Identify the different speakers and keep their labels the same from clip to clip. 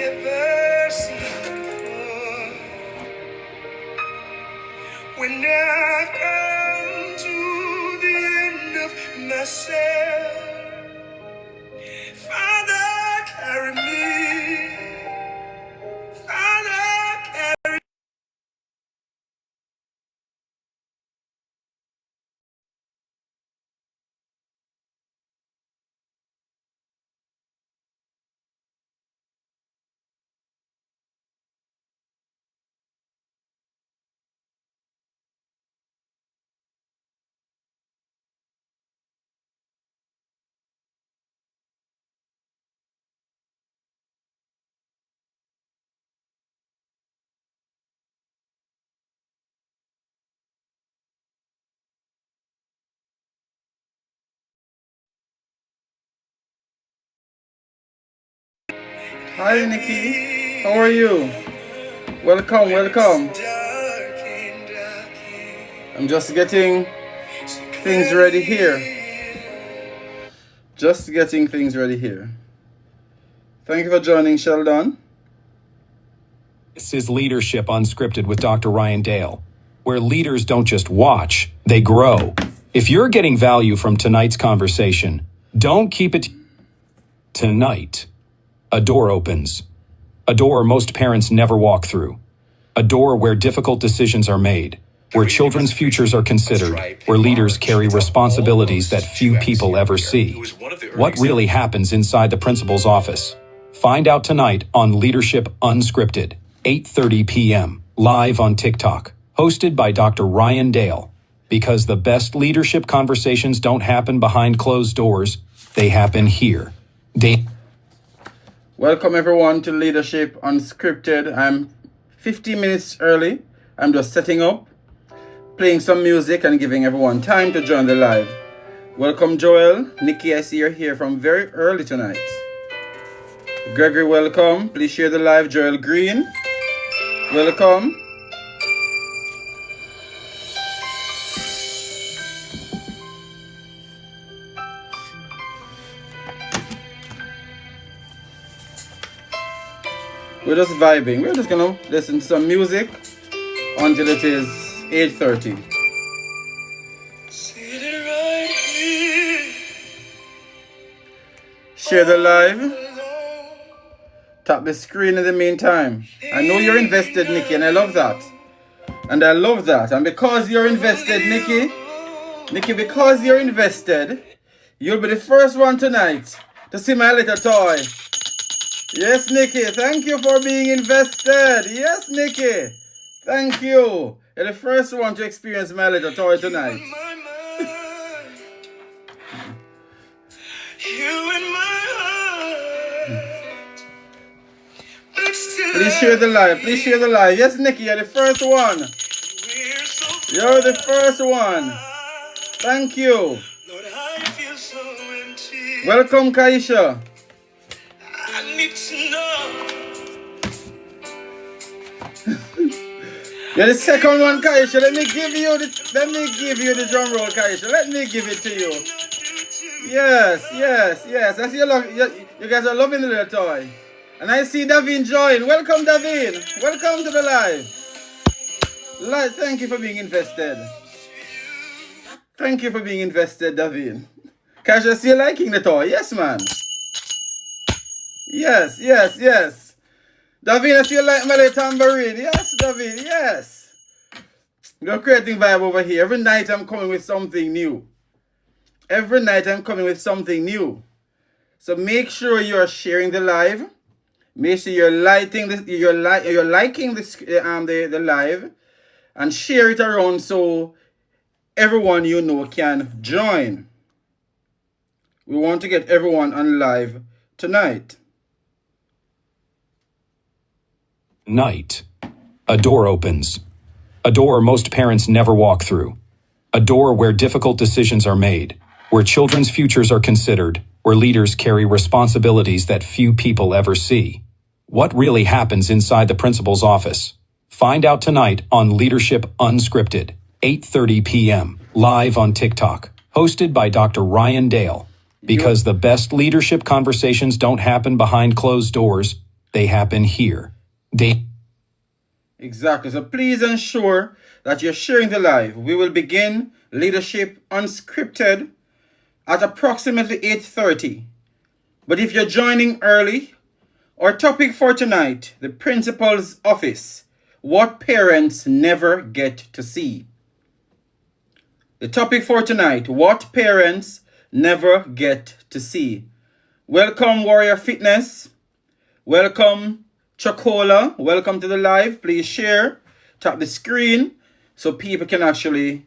Speaker 1: never seen before. When I come to the end of myself, Father, carry me. Father, carry me.
Speaker 2: Hi Nikki, how are you? Welcome, welcome. I'm just getting things ready here. Thank you for joining, Sheldon.
Speaker 3: This is Leadership Unscripted with Dr. Ryan Dale, where leaders don't just watch, they grow. If you're getting value from tonight's conversation, don't keep it tonight. A door opens. A door most parents never walk through. A door where difficult decisions are made, where children's futures are considered, where leaders carry responsibilities that few people ever see. What really happens inside the principal's office? Find out tonight on Leadership Unscripted, 8:30 p.m., live on TikTok, hosted by Dr. Ryan Dale. Because the best leadership conversations don't happen behind closed doors, they happen here.
Speaker 2: Welcome everyone to Leadership Unscripted. I'm 15 minutes early. I'm just setting up, playing some music and giving everyone time to join the live. Welcome Joel. Nikki, I see you're here from very early tonight. Gregory, welcome. Please share the live. Joel Green, welcome. We're just vibing. We're just gonna listen to some music until it is 8:30. Share the live. Tap the screen in the meantime. I know you're invested, Nikki, and I love that. And because you're invested, Nikki, because you're invested, you'll be the first one tonight to see my little toy. Yes, Nikki, thank you for being invested. Yes, Nikki, thank you. You're the first one to experience my little toy tonight. Please share the live. Yes, Nikki, you're the first one. You're the first one. Thank you. Welcome, Kaisha. You're the second one, Kaisha. Let me give you the drum roll, Kaisha. Let me give it to you. Yes. I see you guys are loving the little toy. And I see Davin join. Welcome, Davin. Welcome to the live. Thank you for being invested. Thank you for being invested, Davin. Kaisha, see you liking the toy? Yes, man. Yes. David, I feel like my little tambourine. Yes, David, yes. We're creating vibe over here. Every night I'm coming with something new. So make sure you're sharing the live. Make sure you're liking the live, and share it around so everyone you know can join. We want to get everyone on live tonight.
Speaker 3: Night. A door opens. A door most parents never walk through. A door where difficult decisions are made, where children's futures are considered, where leaders carry responsibilities that few people ever see. What really happens inside the principal's office? Find out tonight on Leadership Unscripted, 8:30 p.m., live on TikTok, hosted by Dr. Ryan Dale. Because the best leadership conversations don't happen behind closed doors, They happen here.
Speaker 2: Exactly. So please ensure that you're sharing the live. We will begin Leadership Unscripted at approximately 8:30. But if you're joining early, our topic for tonight, the principal's office, what parents never get to see. The topic for tonight, what parents never get to see. Welcome, Warrior Fitness. Welcome, Chocola. Welcome to the live. Please share, tap the screen so people can actually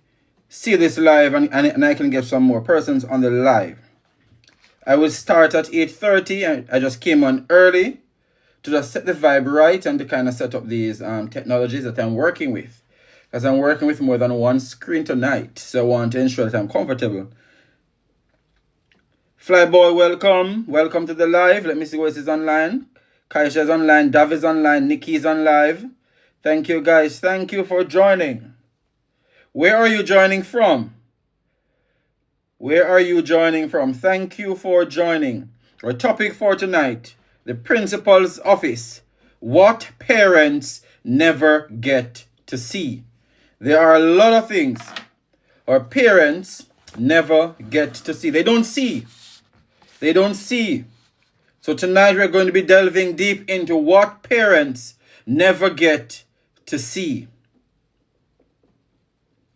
Speaker 2: see this live and I can get some more persons on the live. I will start at 8:30. I just came on early to just set the vibe right and to kind of set up these technologies that I'm working with. Because I'm working with more than one screen tonight. So I want to ensure that I'm comfortable. Flyboy, welcome. Welcome to the live. Let me see what is online. Kaisha's online. Dav is online. Nikki's on live. Thank you, guys. Thank you for joining. Where are you joining from? Where are you joining from? Thank you for joining. Our topic for tonight, the principal's office. What parents never get to see. There are a lot of things our parents never get to see. They don't see. They don't see. So tonight we're going to be delving deep into what parents never get to see.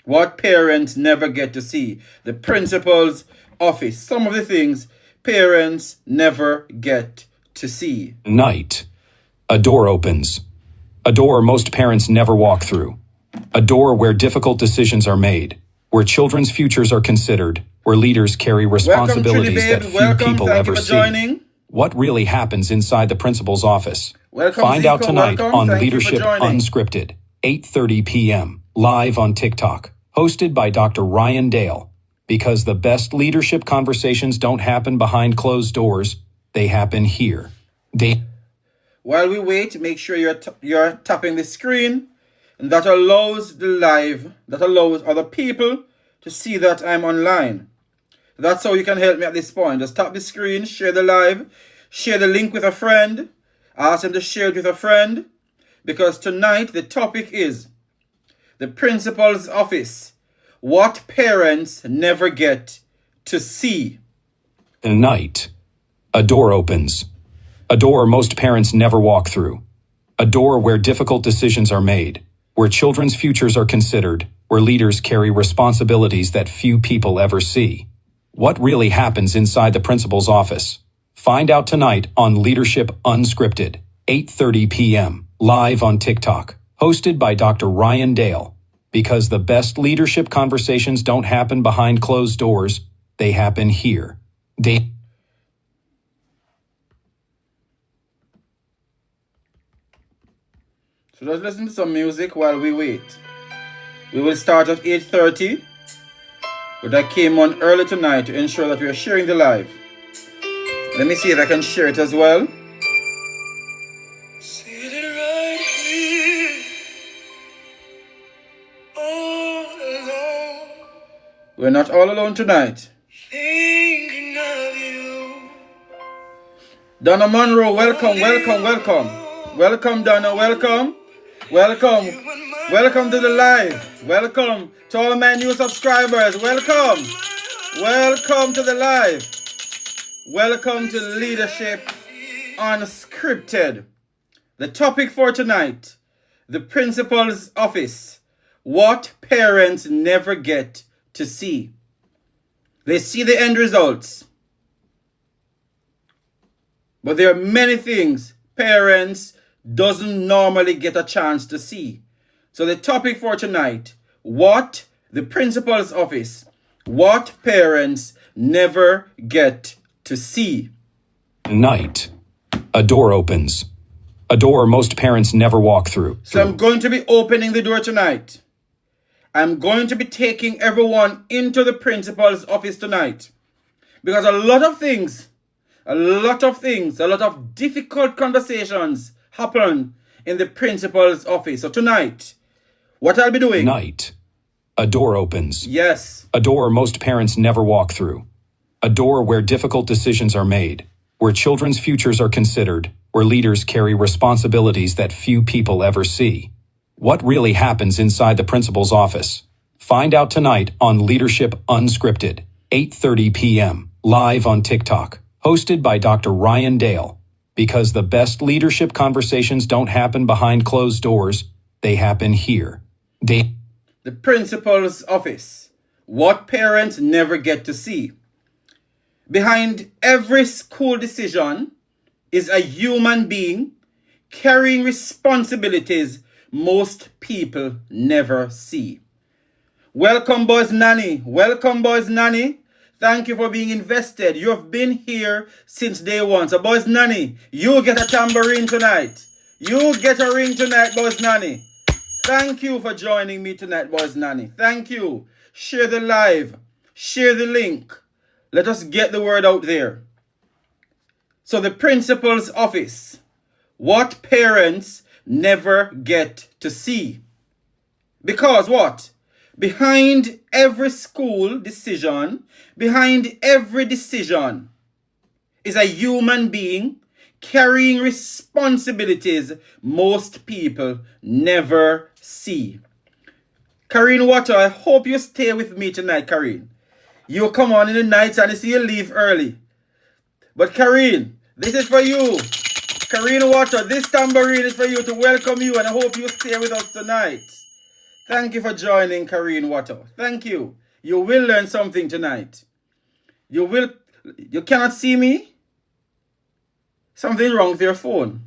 Speaker 2: What parents never get to see. The principal's office. Some of the things parents never get to see.
Speaker 3: Night. A door opens. A door most parents never walk through. A door where difficult decisions are made, where children's futures are considered, where leaders carry responsibilities that few people ever see. What really happens inside the principal's office? Find out tonight on Leadership Unscripted, 8:30 p.m., live on TikTok, hosted by Dr. Ryan Dale. Because the best leadership conversations don't happen behind closed doors, they happen here.
Speaker 2: While we wait, make sure you're tapping the screen, and that allows the live, that allows other people to see that I'm online. That's how you can help me at this point. Just tap the screen, share the live, share the link with a friend, ask them to share it with a friend, because tonight the topic is the principal's office. What parents never get to see.
Speaker 3: Night. A door opens. A door most parents never walk through. A door where difficult decisions are made, where children's futures are considered, where leaders carry responsibilities that few people ever see. What really happens inside the principal's office? Find out tonight on Leadership Unscripted, 8:30 p.m., live on TikTok, hosted by Dr. Ryan Dale. Because the best leadership conversations don't happen behind closed doors, they happen here.
Speaker 2: So let's listen to some music while we wait. We will start at 8:30, but I came on early tonight to ensure that we are sharing the live. Let me see if I can share it as well.
Speaker 1: Sitting right here, all alone,
Speaker 2: We're not all alone tonight.
Speaker 1: thinking of you.
Speaker 2: Donna Monroe, welcome, welcome, welcome. Welcome, Donna, welcome. Welcome. Welcome to the live. Welcome to all my new subscribers. Welcome. Welcome to the live. Welcome to Leadership Unscripted. The topic for tonight, the principal's office. What parents never get to see. They see the end results. But there are many things parents doesn't normally get a chance to see. So the topic for tonight, what the principal's office, what parents never get to see.
Speaker 3: Night. A door opens. A door most parents never walk through.
Speaker 2: So I'm going to be opening the door tonight. I'm going to be taking everyone into the principal's office tonight. Because a lot of difficult conversations happen in the principal's office. So tonight, what I'll be doing.
Speaker 3: Night. A door opens.
Speaker 2: Yes.
Speaker 3: A door most parents never walk through. A door where difficult decisions are made, where children's futures are considered, where leaders carry responsibilities that few people ever see. What really happens inside the principal's office? Find out tonight on Leadership Unscripted, 8:30 p.m., live on TikTok, hosted by Dr. Ryan Dale. Because the best leadership conversations don't happen behind closed doors, they happen here.
Speaker 2: The principal's office. What parents never get to see. Behind every school decision is a human being carrying responsibilities most people never see. Welcome, Boys Nanny. Welcome, Boys Nanny. Thank you for being invested. You have been here since day one. So, Boys Nanny, you get a tambourine tonight. You get a ring tonight, Boys Nanny. Thank you for joining me tonight, Boys Nanny. Thank you. Share the live. Share the link. Let us get the word out there. So the principal's office. What parents never get to see. Because what? Behind every school decision, behind every decision is a human being carrying responsibilities most people never see. Karine Water, I hope you stay with me tonight, Karine. You come on in the nights and you see you leave early. But Karine, this is for you. Karine Water, this tambourine is for you to welcome you, and I hope you stay with us tonight. Thank you for joining, Karine Water. Thank you. You will learn something tonight. You cannot see me? Something wrong with your phone.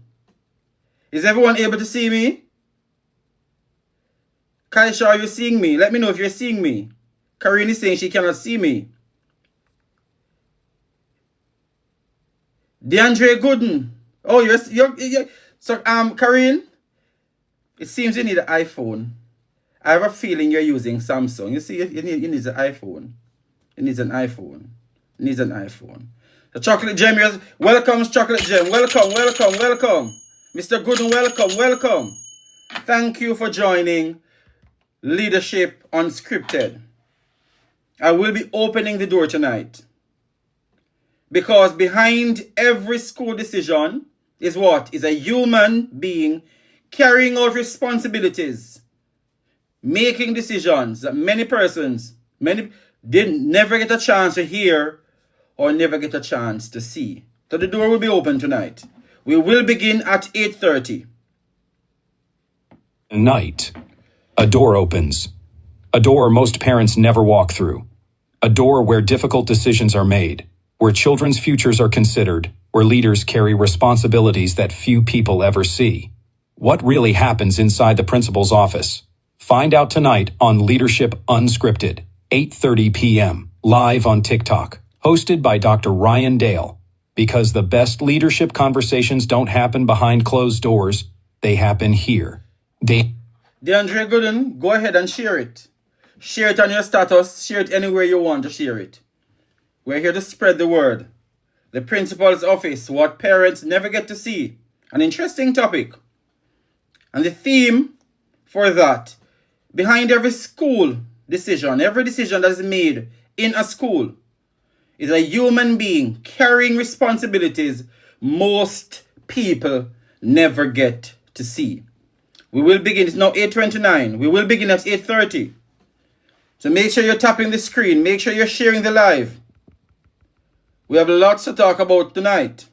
Speaker 2: Is everyone able to see me? Kaisha, are you seeing me? Let me know if you're seeing me. Karine is saying she cannot see me. DeAndre Gooden. Oh, you're so Karine, it seems you need an iPhone. I have a feeling you're using Samsung. You see, you need an iPhone. It needs an iPhone. It needs an iPhone. The Chocolate Gem, welcome, Chocolate Gem. Welcome, welcome, welcome. Mr. Gooden, welcome, welcome. Thank you for joining Leadership Unscripted. I will be opening the door tonight. Because behind every school decision is what? Is a human being carrying out responsibilities, making decisions that many persons didn't never get a chance to hear or never get a chance to see. So the door will be open tonight. We will begin at 8:30.
Speaker 3: Night. A door opens. A door most parents never walk through. A door where difficult decisions are made, where children's futures are considered, where leaders carry responsibilities that few people ever see. What really happens inside the principal's office? Find out tonight on Leadership Unscripted, 8:30 p.m., live on TikTok, hosted by Dr. Ryan Dale. Because the best leadership conversations don't happen behind closed doors, they happen here.
Speaker 2: DeAndre Gooden, go ahead and share it. Share it on your status. Share it anywhere you want to share it. We're here to spread the word. The principal's office, what parents never get to see. An interesting topic. And the theme for that, behind every school decision, every decision that is made in a school, is a human being carrying responsibilities most people never get to see. We will begin. It's now 8:29. We will begin at 8:30. So make sure you're tapping the screen. Make sure you're sharing the live. We have lots to talk about tonight.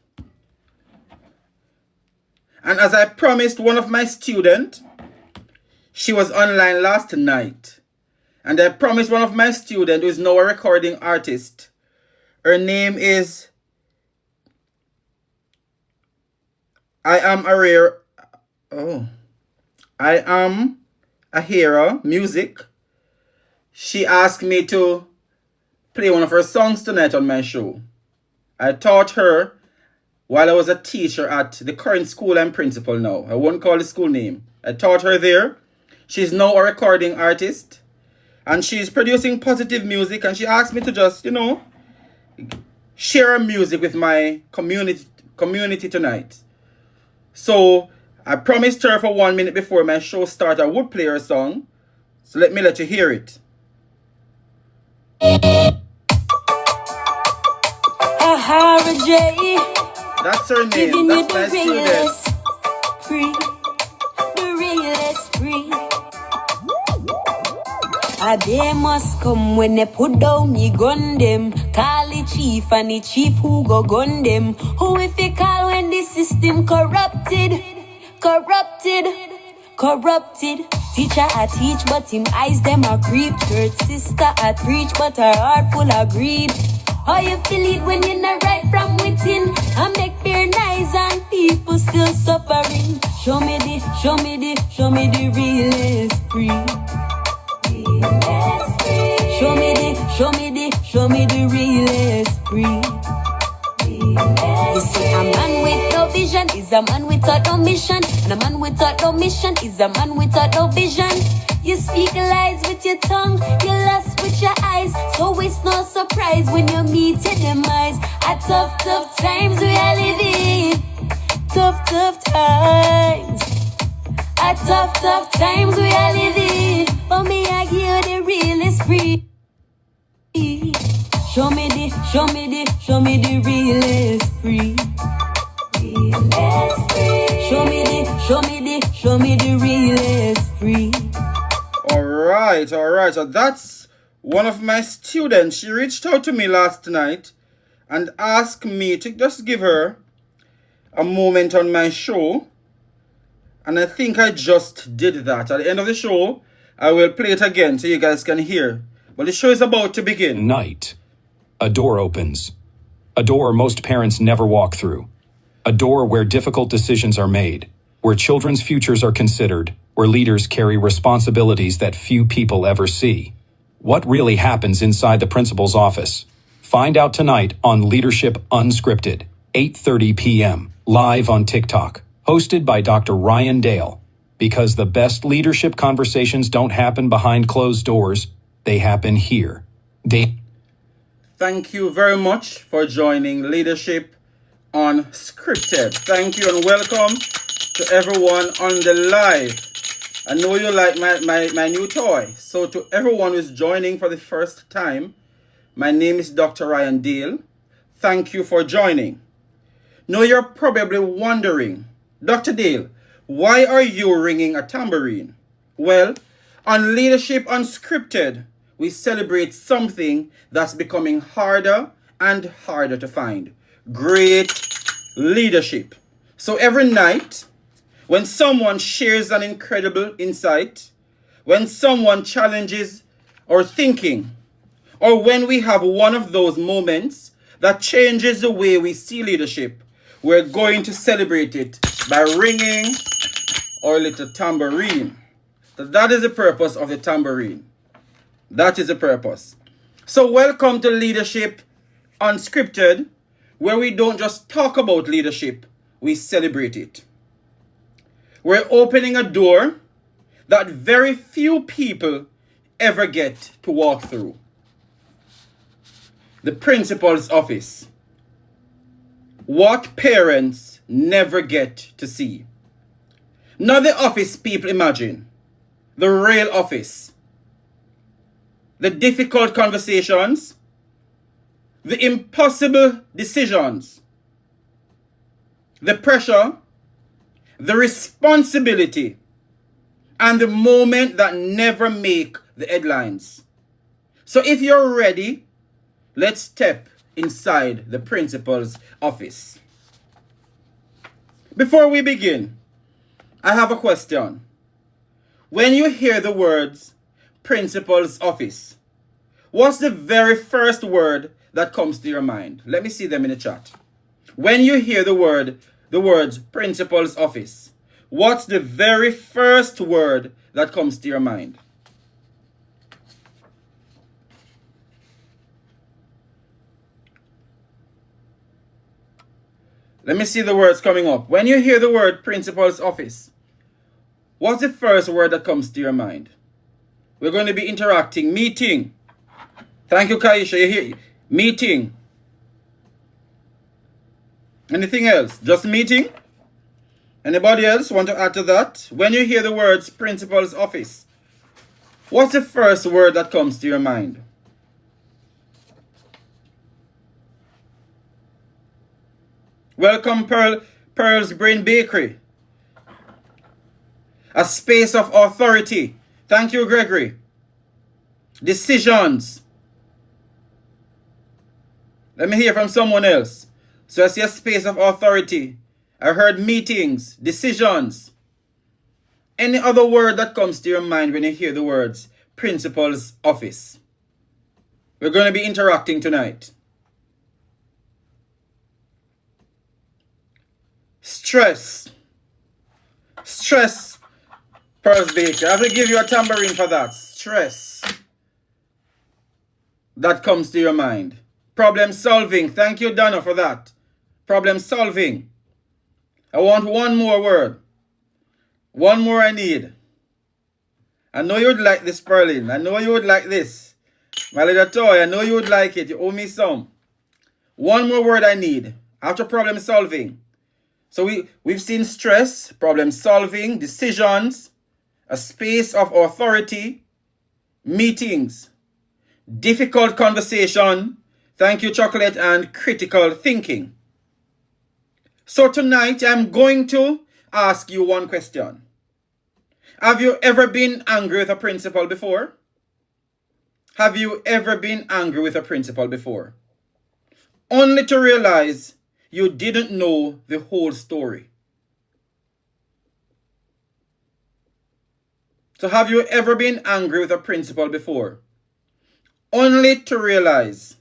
Speaker 2: And as I promised one of my students, she was online last night. And I promised one of my students, who is now a recording artist, her name is I am a hero music. She asked me to play one of her songs tonight on my show. I taught her while I was a teacher at the current school I'm principal now. I won't call the school name. I taught her there. She's now a recording artist. And she's producing positive music. And she asked me to just, share her music with my community tonight. So I promised her for 1 minute before my show started I would play her song. So let you hear it.
Speaker 4: J,
Speaker 2: That's her name.
Speaker 4: Giving you
Speaker 2: That's
Speaker 4: the
Speaker 2: my student.
Speaker 4: realest free, the realest free. A day must come when they put down the gun them. Call the chief and the chief who go gun them. Who if you call when the system corrupted? Corrupted, corrupted. Teacher I teach but him eyes them a creep. Third sister I preach but her heart full of greed. How you feel it when you're not right from within? I make fear nice and people still suffering. Show me the realest free. Show me the realest free. You see, a man with no vision is a man without no mission, and a man without no mission is a man without no vision. You speak lies with your tongue, you lust with your eyes, so it's no surprise when you meet your demise. At tough times we are living, tough times. At tough times we are living, but me I give you the realest free. Show me the realest free. Show me the realest free.
Speaker 2: All right. So that's one of my students. She reached out to me last night and asked me to just give her a moment on my show. And I think I just did that. At the end of the show, I will play it again so you guys can hear. But the show is about to begin.
Speaker 3: Night. A door opens. A door most parents never walk through. A door where difficult decisions are made, where children's futures are considered, where leaders carry responsibilities that few people ever see. What really happens inside the principal's office? Find out tonight on Leadership Unscripted, 8:30 p.m., live on TikTok, hosted by Dr. Ryan Dale. Because the best leadership conversations don't happen behind closed doors, they happen here.
Speaker 2: Thank you very much for joining Leadership Unscripted. Thank you and welcome to everyone on the live. I know you like my new toy. So to everyone who is joining for the first time, my name is Dr. Ryan Dale. Thank you for joining. Now you're probably wondering, Dr. Dale, why are you ringing a tambourine? Well, on Leadership Unscripted, we celebrate something that's becoming harder and harder to find. Great leadership. So every night, when someone shares an incredible insight, when someone challenges our thinking, or when we have one of those moments that changes the way we see leadership, we're going to celebrate it by ringing our little tambourine. So that is the purpose of the tambourine. That is the purpose. So welcome to Leadership Unscripted, where we don't just talk about leadership, we celebrate it. We're opening a door that very few people ever get to walk through. The principal's office. What parents never get to see. Not the office people imagine. The real office. The difficult conversations, the impossible decisions, the pressure, the responsibility, and the moment that never make the headlines. So if you're ready, let's step inside the principal's office. Before we begin, I have a question. When you hear the words principal's office, what's the very first word that comes to your mind? Let me see them in the chat. When you hear the words principal's office, what's the very first word that comes to your mind? Let me see the words coming up. When you hear the word principal's office, what's the first word that comes to your mind? We're going to be interacting. Meeting. Thank you, Kaisha. You hear? Meeting. Anything else? Just meeting? Anybody else want to add to that? When you hear the words principal's office, what's the first word that comes to your mind? Welcome, Pearl's Brain Bakery. A space of authority. Thank you, Gregory. Decisions. Let me hear from someone else. So I see a space of authority. I heard meetings, decisions. Any other word that comes to your mind when you hear the words principal's office? We're going to be interacting tonight. Stress. Stress, Pearls Baker. I have to give you a tambourine for that. Stress. That comes to your mind. Problem solving. Thank you, Donna, for that. Problem solving. I want one more word. One more I need. I know you would like this, Perlin. I know you would like this. My little toy, I know you would like it. You owe me some. One more word I need. After problem solving. So we've seen stress, problem solving, decisions, a space of authority, meetings, difficult conversation, thank you, chocolate, and critical thinking. So tonight I'm going to ask you one question. Have you ever been angry with a principal before? Have you ever been angry with a principal before? Only to realize you didn't know the whole story. So have you ever been angry with a principal before? Only to realize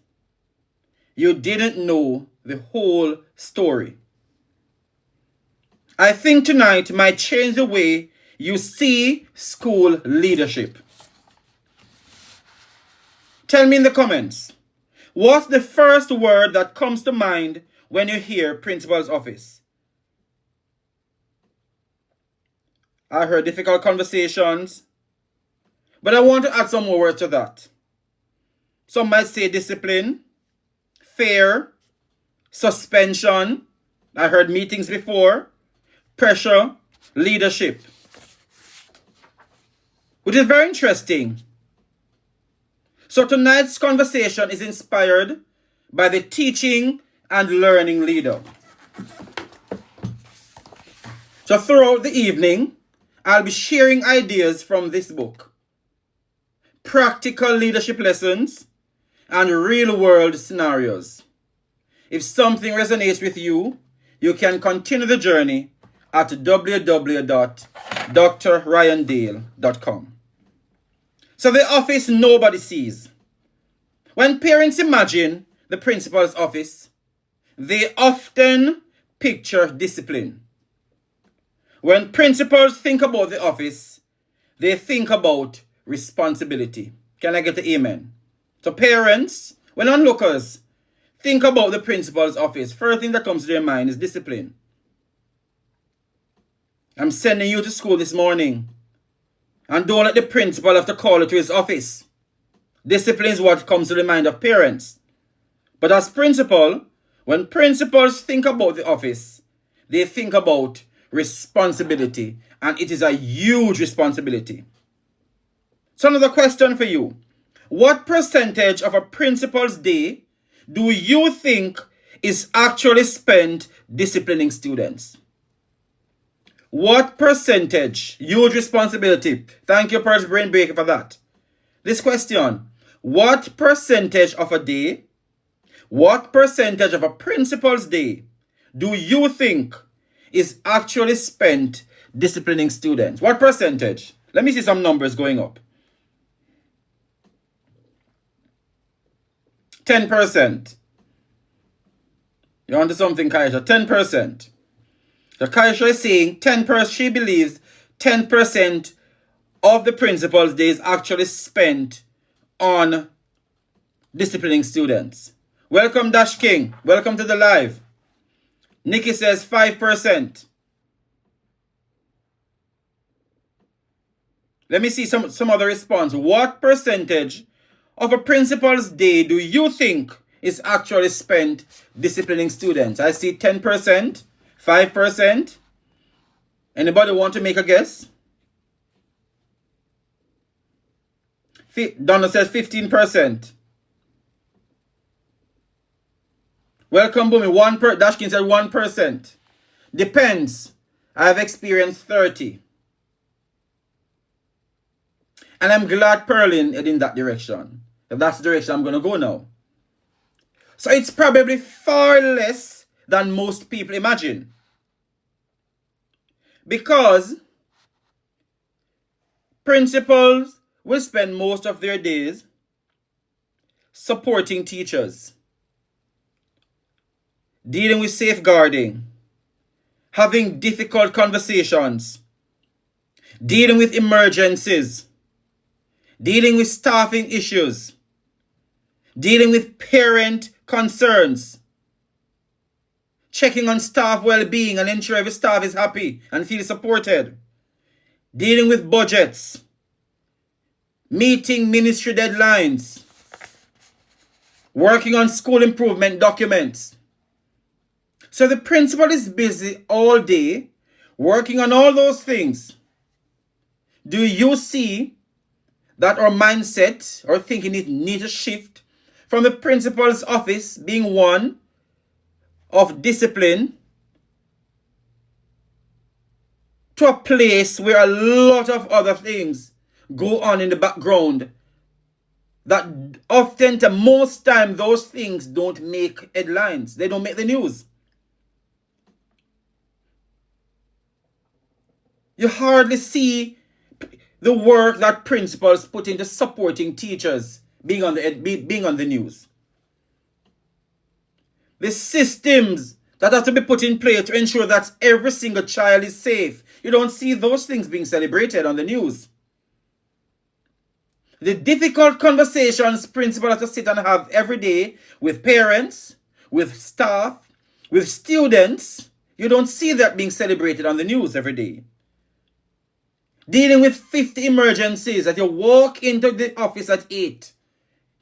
Speaker 2: you didn't know the whole story. I think tonight might change the way you see school leadership. Tell me in the comments, what's the first word that comes to mind when you hear principal's office? I heard difficult conversations, but I want to add some more words to that. Some might say discipline, fear, suspension. I heard meetings before, pressure, leadership. Which is very interesting. So tonight's conversation is inspired by the teaching and learning leader. So throughout the evening, I'll be sharing ideas from this book, practical leadership lessons, and real-world scenarios. If something resonates with you, you can continue the journey at www.drryandale.com. So the office nobody sees. When parents imagine the principal's office, they often picture discipline. When principals think about the office, they think about responsibility. Can I get the amen? So parents, when onlookers think about the principal's office, first thing that comes to their mind is discipline. I'm sending you to school this morning. And don't let the principal have to call you to his office. Discipline is what comes to the mind of parents. But as principal, when principals think about the office, they think about responsibility. And it is a huge responsibility. So another question for you. What percentage of a principal's day do you think is actually spent disciplining students? What percentage? Huge responsibility. Thank you, Pearl's Brain Baker, for that. This question. What percentage of a day, what percentage of a principal's day do you think is actually spent disciplining students? What percentage? Let me see some numbers going up. 10%. You're onto something, Kaisha. 10%. So Kaisha is saying 10%, she believes 10% of the principal's day is actually spent on disciplining students. Welcome, Dash King. Welcome to the live. Nikki says 5%. Let me see some other response. What percentage of a principal's day do you think is actually spent disciplining students? I see 10%, 5%. Anybody want to make a guess? Donna says 15%. Welcome, Bumi. Dashkin said 1%. Depends. I have experienced 30. And I'm glad Perlin is in that direction. If that's the direction I'm going to go now. So it's probably far less than most people imagine. Because principals will spend most of their days supporting teachers, dealing with safeguarding, having difficult conversations, dealing with emergencies, dealing with staffing issues, dealing with parent concerns, checking on staff well-being and ensure every staff is happy and feels supported, dealing with budgets, meeting ministry deadlines, working on school improvement documents. So the principal is busy all day working on all those things. Do you see that our mindset or thinking needs to shift from the principal's office being one of discipline to a place where a lot of other things go on in the background that often, to most time, those things don't make headlines. They don't make the news. You hardly see the work that principals put into supporting teachers being on the news. The systems that have to be put in place to ensure that every single child is safe. You don't see those things being celebrated on the news. The difficult conversations principals have to sit and have every day with parents, with staff, with students, you don't see that being celebrated on the news every day. Dealing with 50 emergencies that you walk into the office at 8.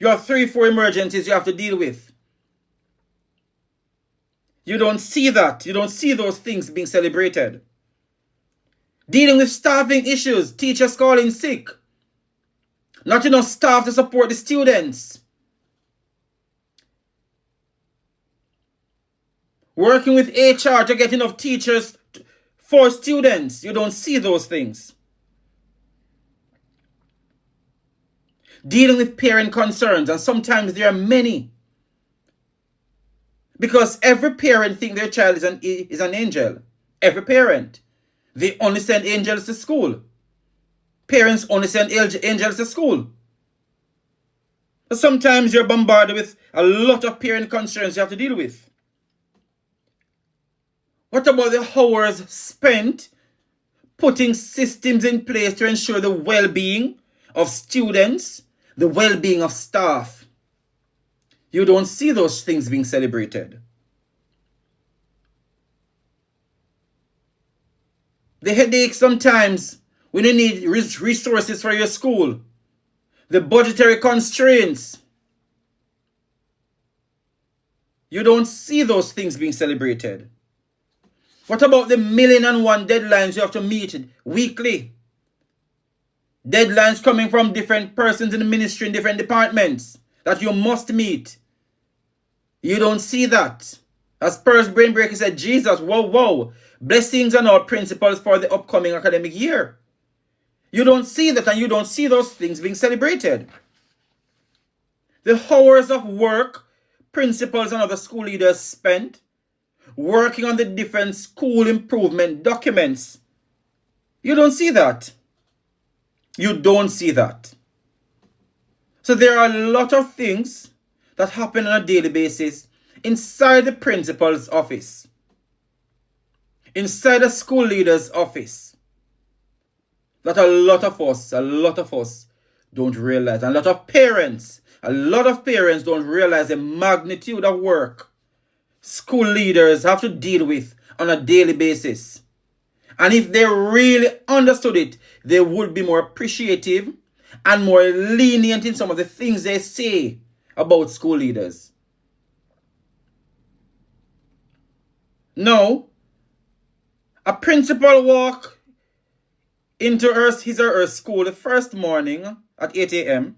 Speaker 2: You have 3-4 emergencies you have to deal with. You don't see that. You don't see those things being celebrated. Dealing with staffing issues, teachers calling sick. Not enough staff to support the students. Working with HR to get enough teachers for students. You don't see those things. Dealing with parent concerns, and sometimes there are many. Because every parent thinks their child is an angel. Every parent. They only send angels to school. Parents only send angels to school. But sometimes you're bombarded with a lot of parent concerns you have to deal with. What about the hours spent putting systems in place to ensure the well-being of students, the well-being of staff? You don't see those things being celebrated. The headache sometimes when you need resources for your school. The budgetary constraints. You don't see those things being celebrated. What about the 1,000,001 deadlines you have to meet weekly? Deadlines coming from different persons in the ministry in different departments that you must meet. You don't see that. As First Brain Breaker said, Jesus, whoa. Blessings and all principles for the upcoming academic year. You don't see that, and you don't see those things being celebrated. The hours of work principals and other school leaders spent working on the different school improvement documents. You don't see that. You don't see that. So there are a lot of things that happen on a daily basis inside the principal's office, inside the school leader's office, that a lot of us don't realize. And a lot of parents don't realize the magnitude of work school leaders have to deal with on a daily basis. And if they really understood it, they would be more appreciative and more lenient in some of the things they say about school leaders. No, a principal walk into his or her school the first morning at 8 a.m.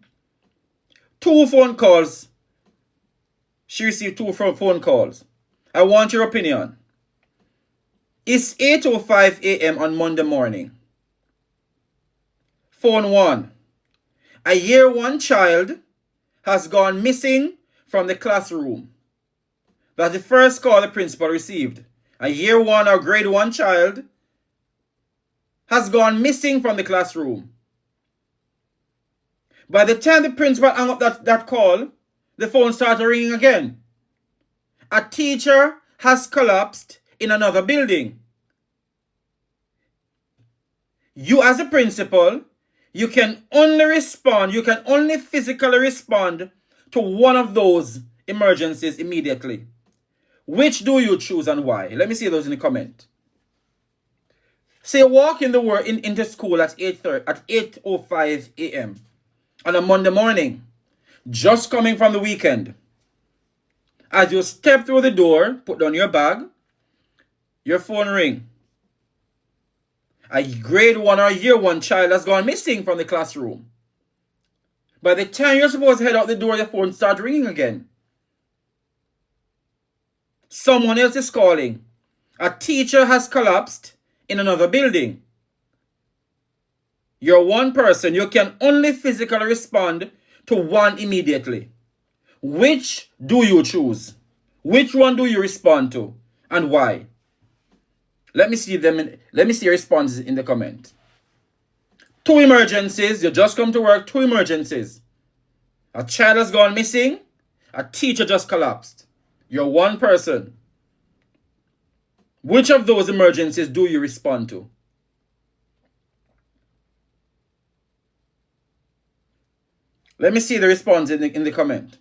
Speaker 2: 2 phone calls She received 2 phone calls. I want your opinion. It's 8:05 a.m. on Monday morning. Phone 1. A year 1 child has gone missing from the classroom. That's the first call the principal received. A year 1 or grade 1 child has gone missing from the classroom. By the time the principal hung up that call, the phone started ringing again. A teacher has collapsed in another building. You as a principal, you can only physically respond to one of those emergencies immediately. Which do you choose and why? Let me see those in the comment. Say walk into school at 8:05 a.m. on a Monday morning, just coming from the weekend. As you step through the door, put down your bag, your phone ring. A grade 1 or year 1 child has gone missing from the classroom. By the time you're supposed to head out the door, the phone starts ringing again. Someone else is calling. A teacher has collapsed in another building. You're one person. You can only physically respond to one immediately. Which do you choose? Which one do you respond to? And why? Let me see your responses in the comment. 2 emergencies. You just come to work. 2 emergencies. A child has gone missing. A teacher just collapsed. You're one person. Which of those emergencies do you respond to? Let me see the response in the comment.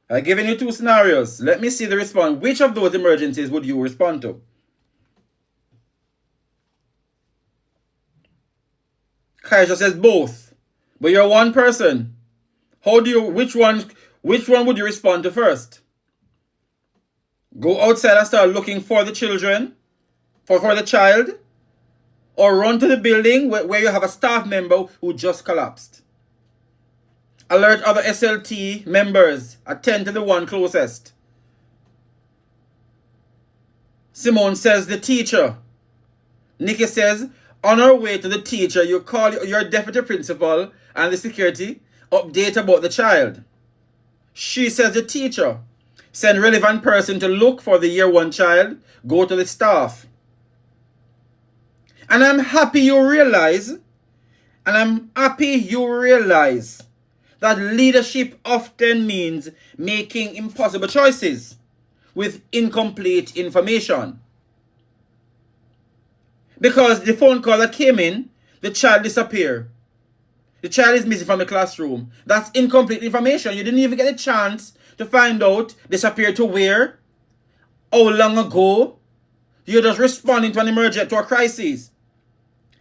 Speaker 2: I've given you 2 scenarios. Let me see the response. Which of those emergencies would you respond to? Kaisha says both. But you're one person. Which one would you respond to first? Go outside and start looking for the children, for the child, or run to the building where you have a staff member who just collapsed. Alert other SLT members. Attend to the one closest. Simone says the teacher. Nikki says, on our way to the teacher, you call your deputy principal and the security, update about the child. She says the teacher. Send relevant person to look for the year 1 child. Go to the staff. And I'm happy you realize that leadership often means making impossible choices with incomplete information. Because the phone call that came in, the child disappeared. The child is missing from the classroom. That's incomplete information. You didn't even get a chance to find out disappeared to where, how long ago. You're just responding to an emergency, to a crisis.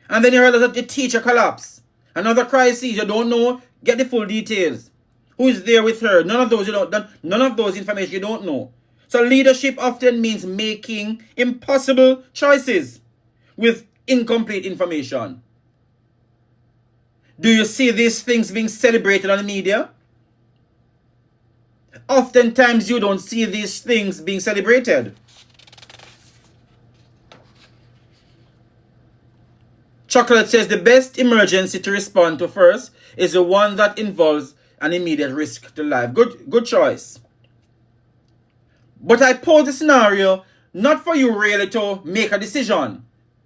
Speaker 2: And then you realize that the teacher collapsed. Another crisis, you don't know, get the full details. Who is there with her? None of those information you don't know. So leadership often means making impossible choices with incomplete information. Do you see these things being celebrated on the media? Oftentimes you don't see these things being celebrated. Chocolate says the best emergency to respond to first is the one that involves an immediate risk to life. Good choice. But I pose the scenario not for you really to make a decision.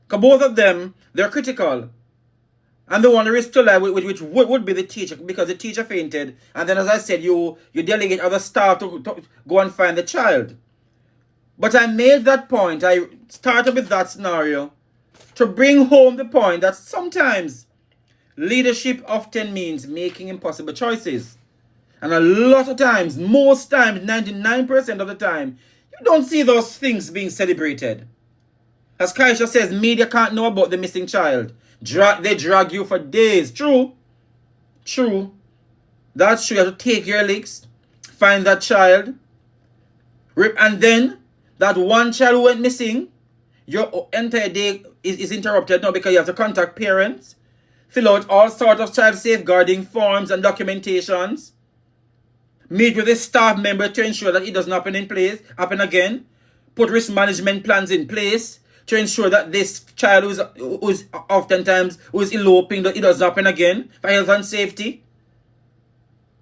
Speaker 2: Because both of them, they're critical. And the one risk to life, which would be the teacher, because the teacher fainted. And then, as I said, you delegate other staff to go and find the child. But I made that point. I started with that scenario to bring home the point that sometimes leadership often means making impossible choices. And a lot of times, most times, 99% of the time, you don't see those things being celebrated. As Kaisha says, media can't know about the missing child. They drag you for days. True. That's true. You have to take your licks, find that child, and then that one child who went missing, your entire day is interrupted now because you have to contact parents, fill out all sorts of child safeguarding forms and documentations. Meet with a staff member to ensure that it doesn't happen again. Put risk management plans in place to ensure that this child who is eloping, that it doesn't happen again for health and safety.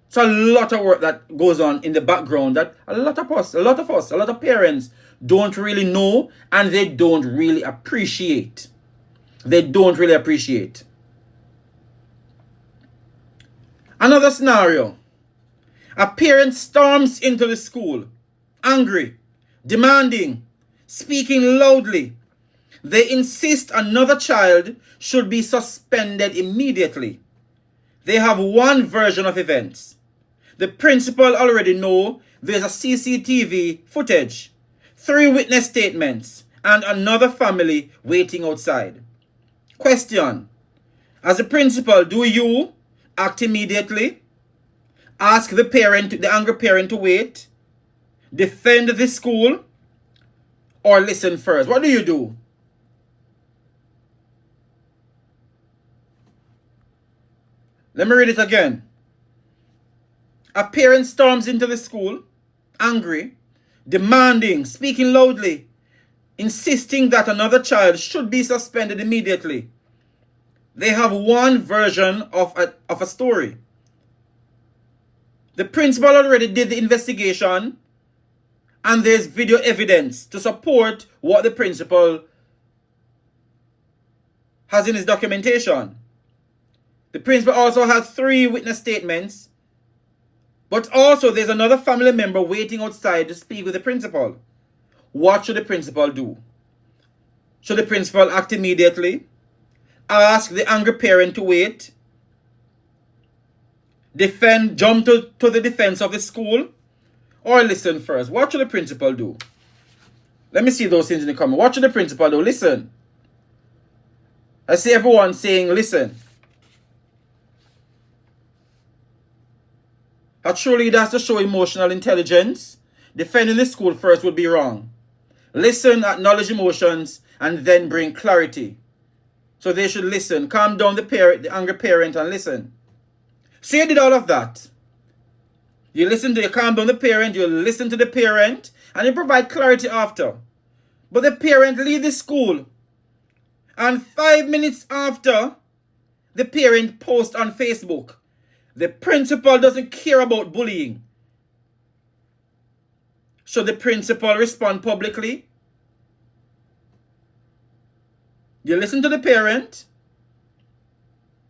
Speaker 2: It's a lot of work that goes on in the background that a lot of parents don't really know, and they don't really appreciate. Another scenario. A parent storms into the school, angry, demanding, speaking loudly. They insist another child should be suspended immediately. They have one version of events. The principal already know there's a CCTV footage, 3 witness statements, and another family waiting outside. Question. As a principal, do you act immediately? Ask the angry parent to wait? Defend the school? Or listen first? What do you do? Let me read it again. A parent storms into the school, angry, demanding, speaking loudly, insisting that another child should be suspended immediately. They have one version of a story. The principal already did the investigation, and there's video evidence to support what the principal has in his documentation. The principal also has 3 witness statements, but also there's another family member waiting outside to speak with the principal. What should the principal do? Should the principal act immediately? Ask the angry parent to wait? Jump to the defense of the school? Or listen first? What should the principal do? Let me see those things in the comment. What should the principal do? Listen. I see everyone saying listen. A true leader has to show emotional intelligence. Defending the school first would be wrong. Listen, acknowledge emotions, and then bring clarity. So they should listen. Calm down the angry parent, and listen. So you did all of that. You calm down the parent, you listen to the parent, and you provide clarity after. But the parent leaves the school, and 5 minutes after, the parent posts on Facebook. The principal doesn't care about bullying. Should the principal respond publicly? You listen to the parent.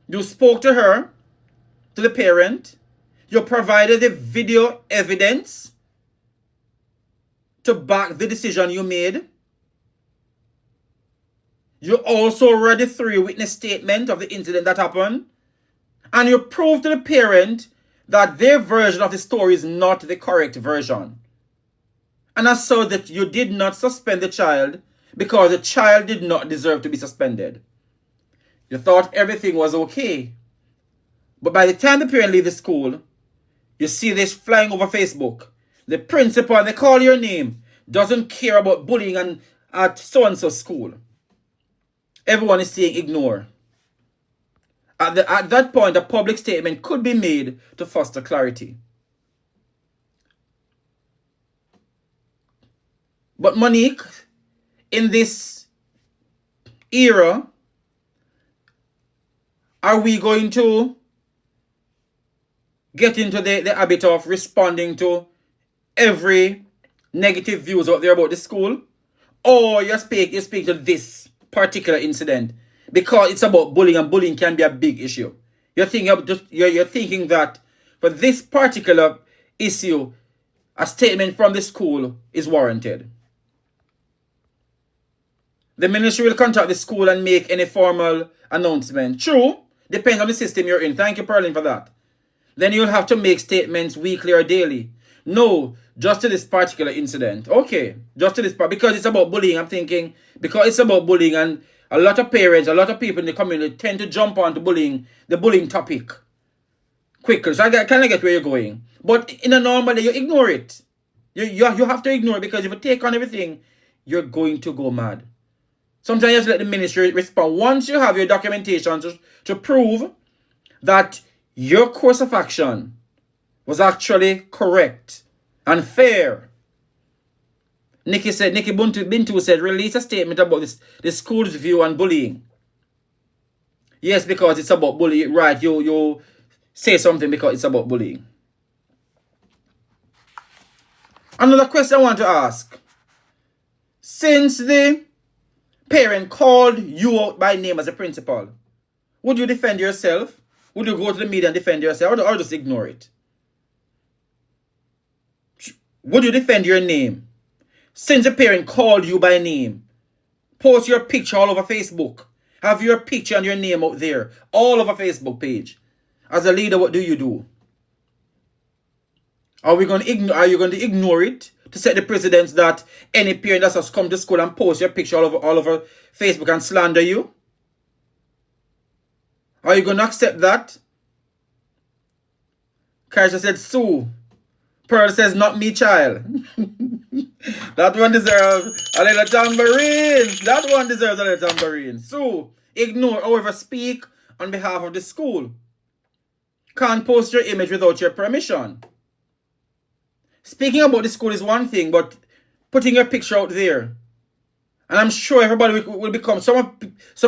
Speaker 2: You spoke to her, to the parent. You provided the video evidence to back the decision you made. You also read the 3 witness statement of the incident that happened. And you prove to the parent that their version of the story is not the correct version. And as so that you did not suspend the child because the child did not deserve to be suspended. You thought everything was okay. But by the time the parent leaves the school, you see this flying over Facebook. The principal, and they call your name, doesn't care about bullying at so-and-so school. Everyone is saying ignore. At that point, a public statement could be made to foster clarity. But Monique, in this era, are we going to get into the habit of responding to every negative views out there about the school? Or you speak to this particular incident because it's about bullying, and bullying can be a big issue. You're thinking that for this particular issue, a statement from the school is warranted. The ministry will contact the school and make any formal announcement. True, depends on the system you're in. Thank you, Perlin, for that. Then you'll have to make statements weekly or daily. No, just to this particular incident. Okay, just to this part. Because it's about bullying, I'm thinking, because it's about bullying, and a lot of parents, a lot of people in the community tend to jump onto bullying, the bullying topic quickly. So I kind of get where you're going. But in a normal day, you ignore it. You have to ignore it, because if you take on everything, you're going to go mad. Sometimes you have to let the ministry respond. Once you have your documentation to prove that your course of action was actually correct and fair. Nikki Bintu said, release a statement about the school's view on bullying. Yes, because it's about bullying. Right, you say something because it's about bullying. Another question I want to ask. Since the parent called you out by name as a principal, would you defend yourself? Would you go to the media and defend yourself, or just ignore it? Would you defend your name? Since the parent called you by name, post your picture all over Facebook. Have your picture and your name out there, all over Facebook page. As a leader, what do you do? Are you going to ignore it to set the precedence that any parent that has come to school and post your picture all over Facebook and slander you? Are you going to accept that? Kaisha said, Sue. Pearl says, not me, child. That one deserves a little tambourine. That one deserves a little tambourine. Sue, ignore, however, speak on behalf of the school. Can't post your image without your permission. Speaking about the school is one thing, but putting your picture out there, and I'm sure everybody will become, some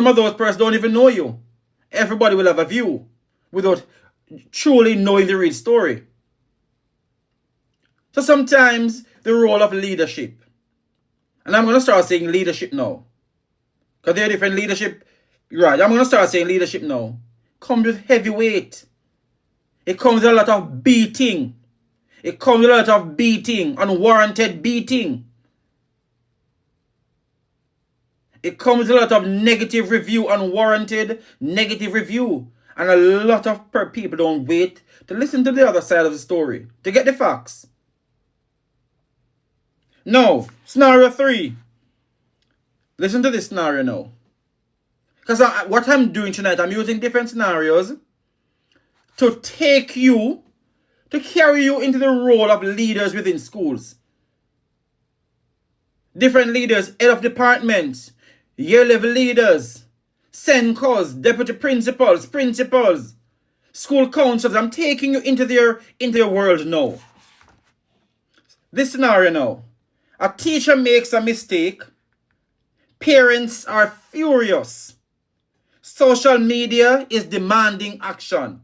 Speaker 2: of those persons don't even know you. Everybody will have a view without truly knowing the real story. So sometimes the role of leadership, and I'm going to start saying leadership now, because there are different leadership, right, I'm going to start saying leadership now, comes with heavy weight. It comes with a lot of beating. It comes with a lot of beating, unwarranted beating. It comes with a lot of negative review, unwarranted negative review. And a lot of people don't wait to listen to the other side of the story, to get the facts. Now, scenario 3. Listen to this scenario now. Because what I'm doing tonight, I'm using different scenarios to take you, to carry you into the role of leaders within schools. Different leaders, head of departments, year level leaders, SENCOs, deputy principals, school councils. I'm taking you into their world now. This scenario now. A teacher makes a mistake. Parents are furious. Social media is demanding action.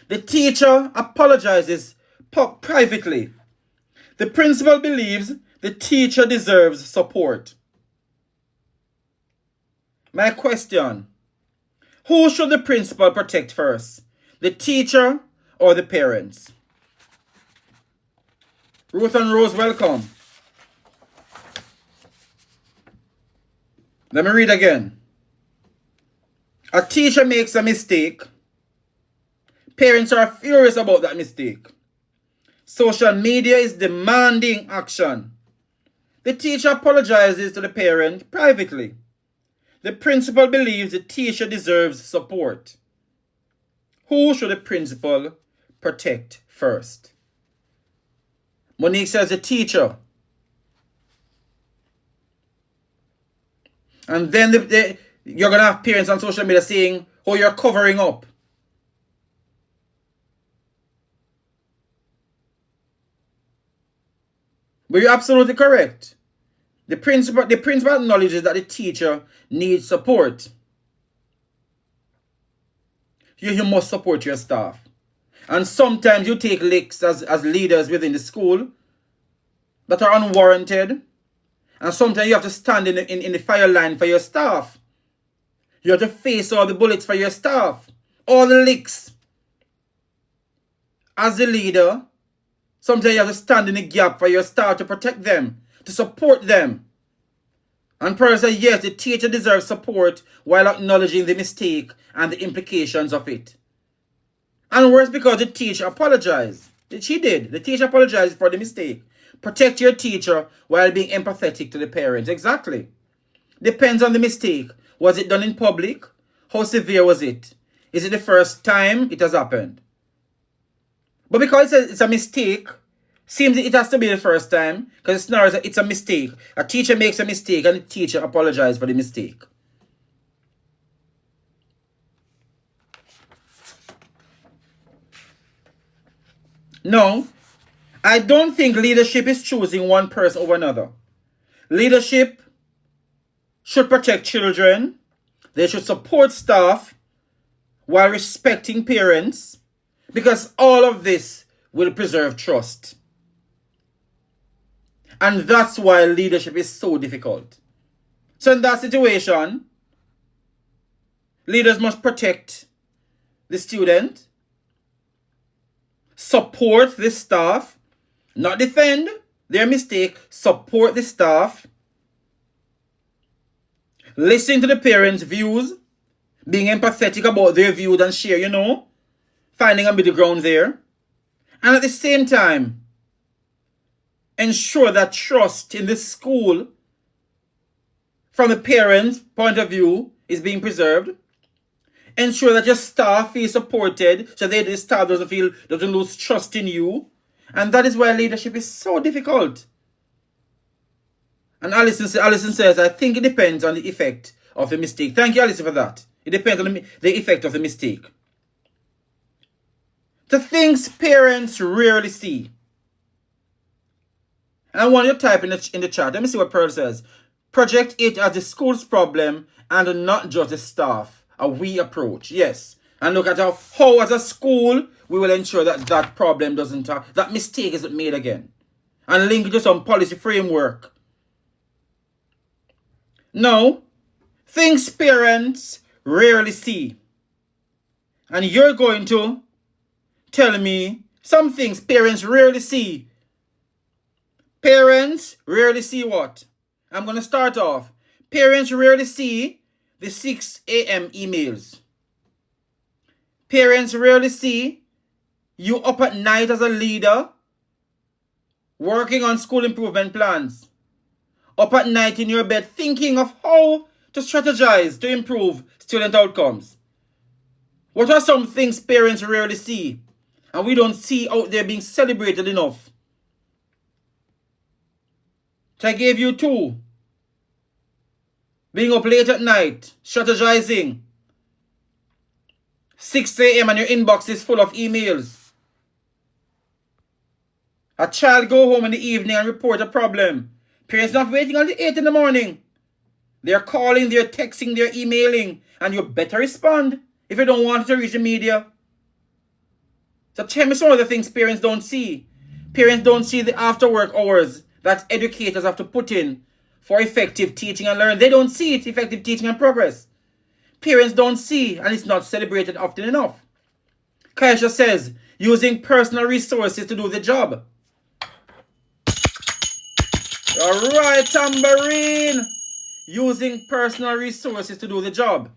Speaker 2: The teacher apologizes privately. The principal believes the teacher deserves support. My question, who should the principal protect first? The teacher or the parents? Ruth and Rose, welcome. Let me read again. A teacher makes a mistake. Parents are furious about that mistake. Social media is demanding action. The teacher apologizes to the parent privately. The principal believes the teacher deserves support. Who should the principal protect first? Monique says the teacher. And then you're going to have parents on social media saying, oh, you're covering up. But you're absolutely correct. The principal acknowledges that the teacher needs support. You must support your staff. And sometimes you take licks as leaders within the school that are unwarranted. And sometimes you have to stand in the fire line for your staff. You have to face all the bullets for your staff. All the licks. As the leader, sometimes you have to stand in the gap for your staff to protect them, to support them. And Pearl said, yes, the teacher deserves support while acknowledging the mistake and the implications of it. And worse, because the teacher apologized. She did. The teacher apologized for the mistake. Protect your teacher while being empathetic to the parents. Exactly. Depends on the mistake. Was it done in public? How severe was it? Is it the first time it has happened? But because it's a mistake, seems it has to be the first time, because it's not, it's a mistake. A teacher makes a mistake and the teacher apologizes for the mistake. No, I don't think leadership is choosing one person over another. Leadership should protect children. They should support staff while respecting parents, because all of this will preserve trust. And that's why leadership is so difficult. So in that situation, leaders must protect the student, support the staff, not defend their mistake, support the staff, listen to the parents' views, being empathetic about their views and share, finding a middle ground there. And at the same time, ensure that trust in the school from the parents' point of view is being preserved. Ensure that your staff feels supported so that the staff doesn't lose trust in you. And that is why leadership is so difficult. And Alison says, I think it depends on the effect of the mistake. Thank you, Alison, for that. It depends on the effect of the mistake. The things parents rarely see. And I want you to type in the chat. Let me see what Pearl says. Project it as the school's problem and not just the staff. A we approach. Yes. And look at how as a school, we will ensure that problem that mistake isn't made again. And link it to some policy framework. No. Things parents rarely see. And you're going to tell me some things parents rarely see. Parents rarely see what? I'm going to start off. Parents rarely see the 6 a.m. emails. Parents rarely see you up at night as a leader working on school improvement plans. Up at night in your bed thinking of how to strategize to improve student outcomes. What are some things parents rarely see and we don't see out there being celebrated enough? So I gave you 2. Being up late at night, strategizing. 6 a.m. and your inbox is full of emails. A child go home in the evening and report a problem. Parents not waiting until 8 in the morning. They're calling, they're texting, they're emailing. And you better respond if you don't want to reach the media. So tell me some of the things parents don't see. Parents don't see the after work hours that educators have to put in for effective teaching and learning. They don't see it, effective teaching and progress. Parents don't see, and it's not celebrated often enough. Kaisha says, using personal resources to do the job. All right, Tambourine. Using personal resources to do the job.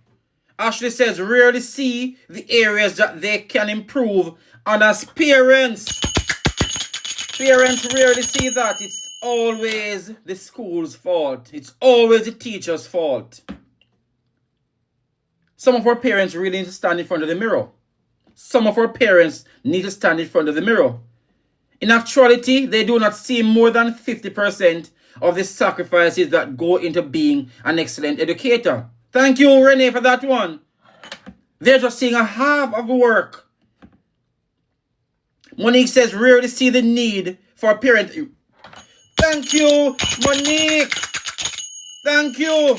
Speaker 2: Ashley says, rarely see the areas that they can improve on as parents. Parents rarely see that. It's always the school's fault. It's always the teacher's fault. Some of our parents really need to stand in front of the mirror. Some of our parents need to stand in front of the mirror. In actuality, they do not see more than 50% of the sacrifices that go into being an excellent educator. Thank you, Renee, for that one. They're just seeing a half of the work. Monique says, rarely see the need for a parent. Thank you, Monique. Thank you.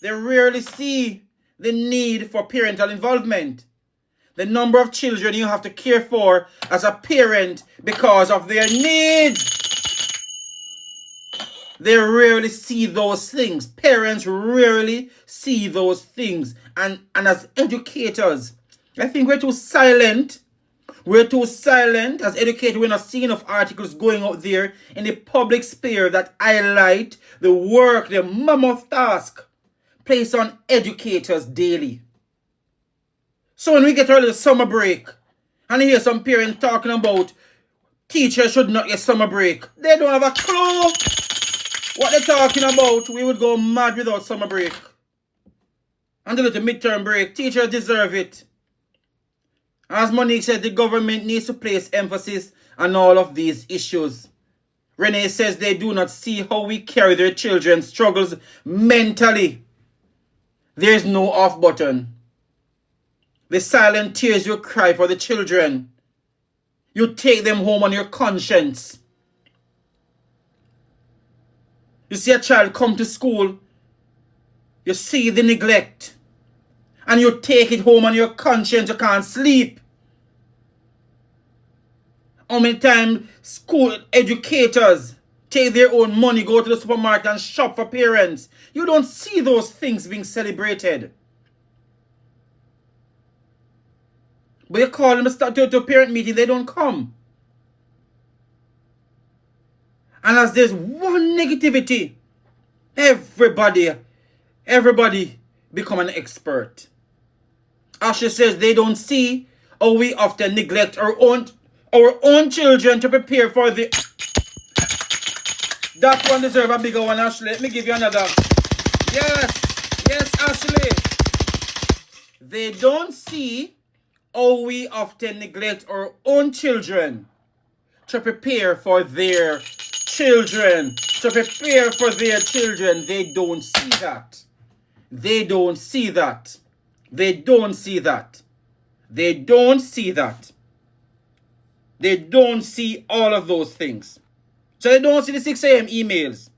Speaker 2: They rarely see the need for parental involvement. The number of children you have to care for as a parent because of their needs. They rarely see those things. Parents rarely see those things. And as educators, I think we're too silent. We're too silent. As educators, we're not seeing enough articles going out there in the public sphere that highlight the work, the mammoth task placed on educators daily. So when we get a little summer break, and you hear some parents talking about teachers should not get summer break, they don't have a clue what they're talking about. We would go mad without summer break. And the little midterm break, teachers deserve it. As Monique said, the government needs to place emphasis on all of these issues. Renee says they do not see how we carry their children's struggles mentally. There's no off button. The silent tears you cry for the children. You take them home on your conscience. You see a child come to school, you see the neglect, and you take it home on your conscience, you can't sleep. How many times school educators take their own money, go to the supermarket and shop for parents? You don't see those things being celebrated. But you call them to a parent meeting, they don't come. And as there's one negativity, everybody become an expert. Asha says they don't see how we often neglect our own children to prepare for the... That one deserves a bigger one, Ashley. Let me give you another. Yes, Ashley. They don't see how we often neglect our own children to prepare for their children. They don't see that. They don't see all of those things. So they don't see the 6 a.m. emails,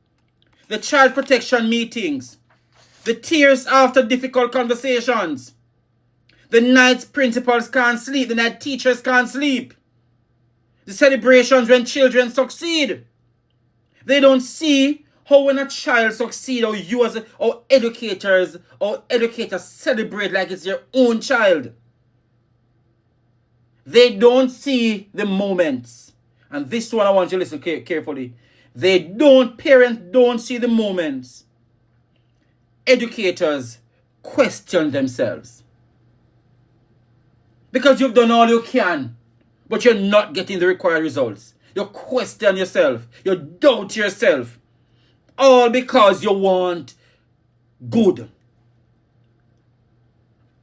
Speaker 2: the child protection meetings, the tears after difficult conversations, the nights principals can't sleep, the night teachers can't sleep, the celebrations when children succeed. They don't see how when a child succeeds, or educators celebrate like it's their own child. They don't see the moments. And this one I want you to listen carefully. Parents don't see the moments. Educators question themselves. Because you've done all you can, but you're not getting the required results. You question yourself. You doubt yourself. All because you want good.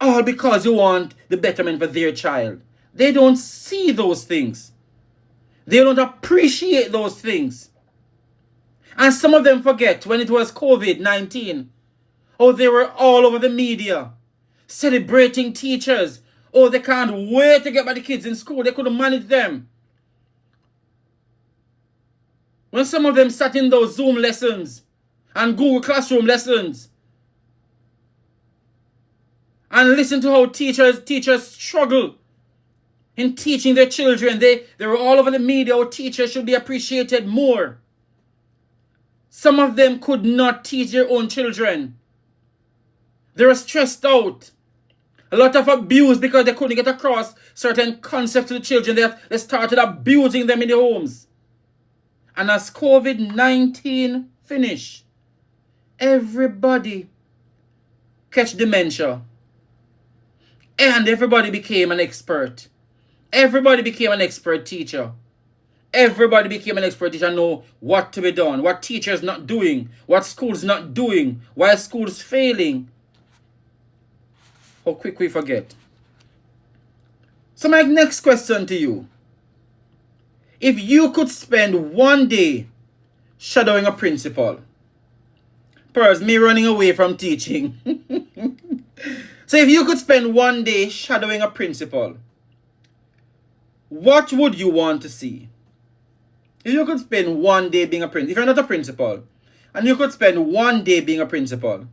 Speaker 2: All because you want the betterment for their child. They don't see those things. They don't appreciate those things. And some of them forget when it was COVID-19. Oh, they were all over the media celebrating teachers. Oh, they can't wait to get back the kids in school. They couldn't manage them. When some of them sat in those Zoom lessons and Google Classroom lessons and listened to how teachers struggle in teaching their children. They were all over the media how teachers should be appreciated more. Some of them could not teach their own children. They were stressed out. A lot of abuse because they couldn't get across certain concepts to the children. They started abusing them in the homes. And as COVID-19 finished, everybody catch dementia. And everybody became an expert. Everybody became an expert teacher. Everybody became an expert teacher, know what to be done, what teachers not doing, what schools not doing, why schools failing. How quick we forget. So my next question to you. If you could spend one day shadowing a principal, Pearls, me running away from teaching. So if you could spend one day shadowing a principal, what would you want to see? If you could spend one day being a principal, if you're not a principal, and you could spend one day being a principal,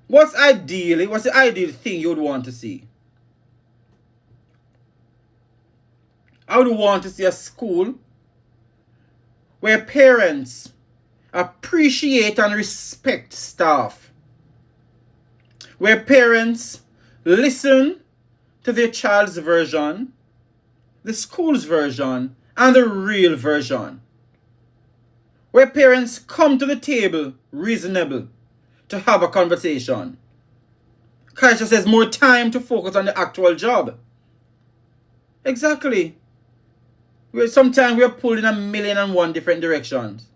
Speaker 2: what's the ideal thing you would want to see? I would want to see a school where parents appreciate and respect staff. Where parents listen to their child's version, the school's version, and the real version. Where parents come to the table reasonable to have a conversation. Kaisha says more time to focus on the actual job. Exactly. Sometimes we are pulled in 1,000,001 different directions.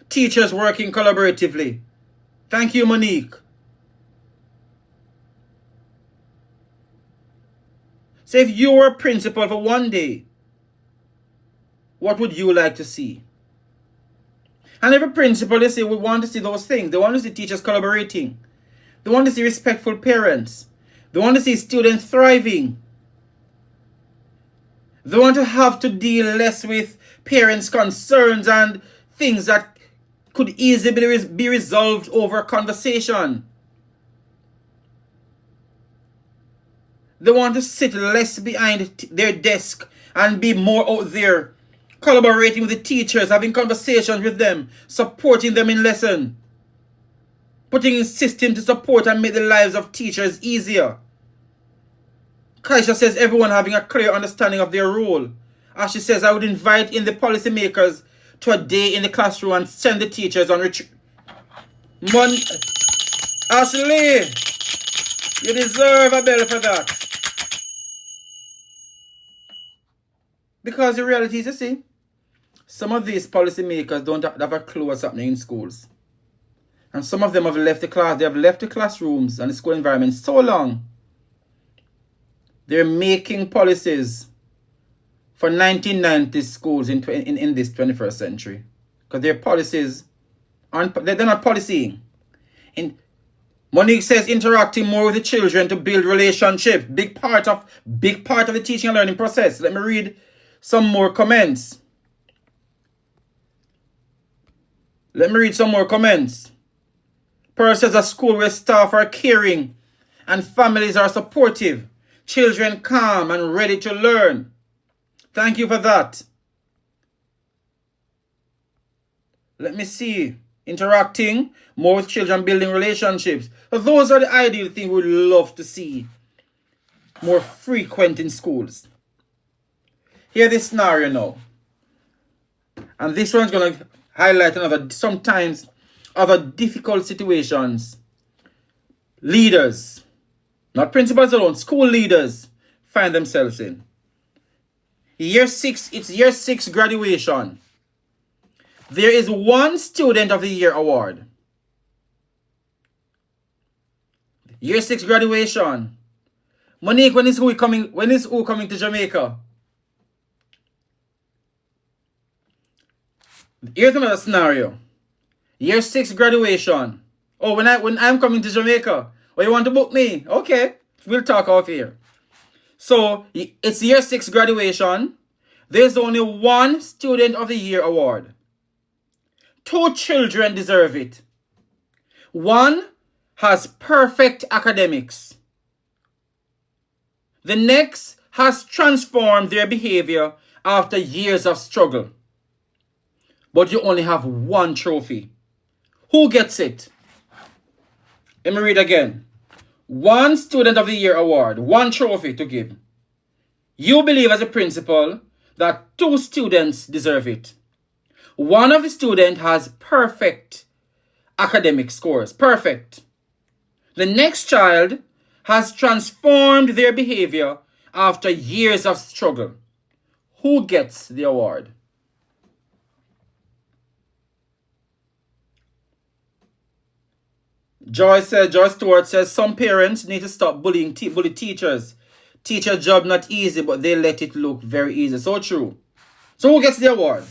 Speaker 2: Teachers working collaboratively. Thank you, Monique. So if you were a principal for one day, what would you like to see? And every principal, they say, we want to see those things. They want to see teachers collaborating. They want to see respectful parents. They want to see students thriving. They want to have to deal less with parents' concerns and things that could easily be resolved over conversation. They want to sit less behind their desk and be more out there, collaborating with the teachers, having conversations with them, supporting them in lesson, putting in system to support and make the lives of teachers easier. Kaisha says everyone having a clear understanding of their role. As she says, I would invite in the policymakers to a day in the classroom and send the teachers on retreat. Ashley, you deserve a bell for that. Because the reality is, you see, some of these policymakers don't have a clue what's happening in schools. And some of them have left the class, they have left the classrooms and the school environment so long. They're making policies for 1990s schools in this 21st century. Because their policies, they're not policying. Monique says interacting more with the children to build relationships. Big part of the teaching and learning process. Let me read some more comments. Pearl says a school where staff are caring and families are supportive. Children calm and ready to learn. Thank you for that. Let me see. Interacting more with children, building relationships. So those are the ideal things we'd love to see more frequent in schools. Hear this scenario now. And this one's going to highlight sometimes other difficult situations. Leaders, not principals alone, school leaders find themselves in. It's year 6 graduation. There is one Student of the Year award. Year 6 graduation. Monique, when is who coming to Jamaica? Here's another scenario. Year 6 graduation. Oh, when I'm coming to Jamaica. Oh, you want to book me? Okay. We'll talk off here. So, it's year 6 graduation. There's only one Student of the Year award. 2 children deserve it. One has perfect academics. The next has transformed their behavior after years of struggle. But you only have one trophy. Who gets it? Let me read again. One Student of the Year award, one trophy to give. You believe as a principal that 2 students deserve it. One of the students has perfect academic scores. Perfect. The next child has transformed their behavior after years of struggle. Who gets the award? Joy Stewart says some parents need to stop bully teachers. Teacher job not easy, but they let it look very easy. So true. So who gets the award?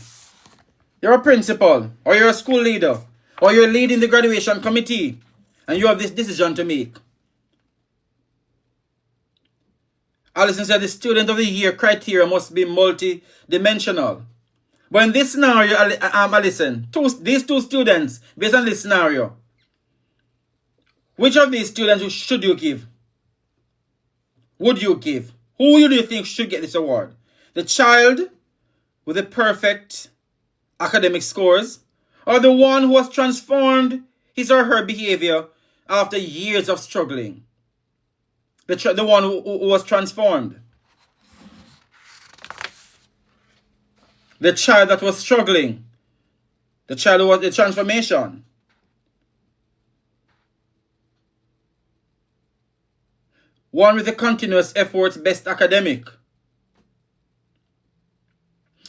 Speaker 2: You're a principal, or you're a school leader, or you're leading the graduation committee, and you have this decision to make. Alison said the Student of the Year criteria must be multi-dimensional. But in this scenario, Alison, these 2 students, based on this scenario, which of these students should you give? Would you give? Who do you think should get this award? The child with the perfect academic scores, or the one who has transformed his or her behavior after years of struggling? The one who was transformed. The child that was struggling. The child who was the transformation. One with the continuous efforts, best academic.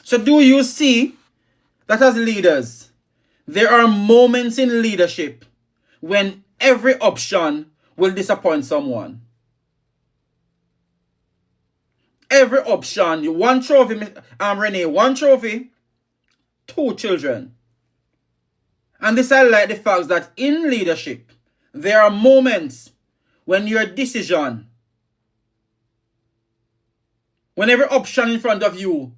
Speaker 2: So do you see that as leaders, there are moments in leadership when every option will disappoint someone? Every option, one trophy, Renee, one trophy, 2 children. And this highlights the fact that in leadership, there are moments when your decision when every option in front of you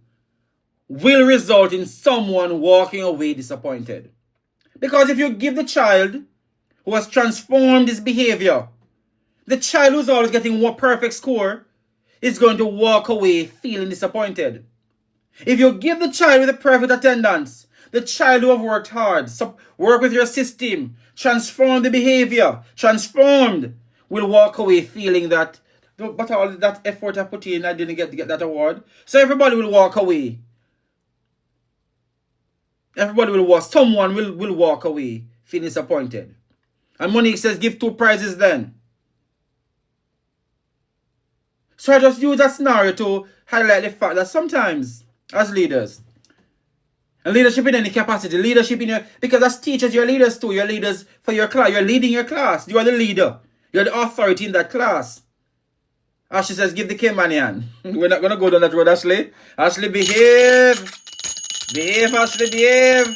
Speaker 2: will result in someone walking away disappointed. Because if you give the child who has transformed his behavior, the child who's always getting one perfect score is going to walk away feeling disappointed. If you give the child with a perfect attendance, the child who have worked hard, work with your system, transform the behavior, transformed, will walk away feeling that, but all that effort I put in, I didn't get that award. So everybody will walk away. Someone will walk away feeling disappointed. And Monique says, give 2 prizes then. So I just use that scenario to highlight the fact that sometimes, as leaders, and leadership in any capacity, because as teachers, you're leaders too. You're leaders for your class. You're leading your class. You are the leader. You're the authority in that class. Ashley says, give the K-Manian. We're not going to go down that road, Ashley. Ashley, behave. Behave, Ashley, behave.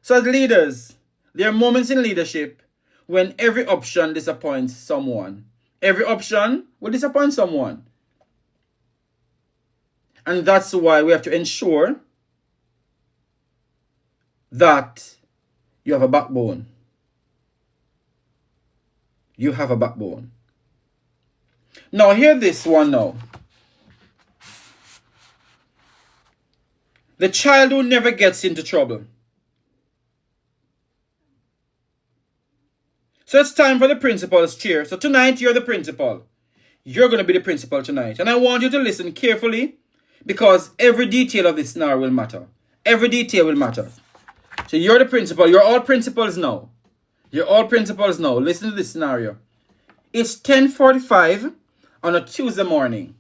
Speaker 2: So as leaders, there are moments in leadership when every option disappoints someone. Every option will disappoint someone. And that's why we have to ensure that you have a backbone. You have a backbone. Now, hear this one now. The child who never gets into trouble. So it's time for the principal's chair. So tonight, you're the principal. You're going to be the principal tonight. And I want you to listen carefully, because every detail of this scenario will matter. Every detail will matter. So you're the principal. You're all principals now. You're all principals now. Listen to this scenario. It's 10:45 on a Tuesday morning.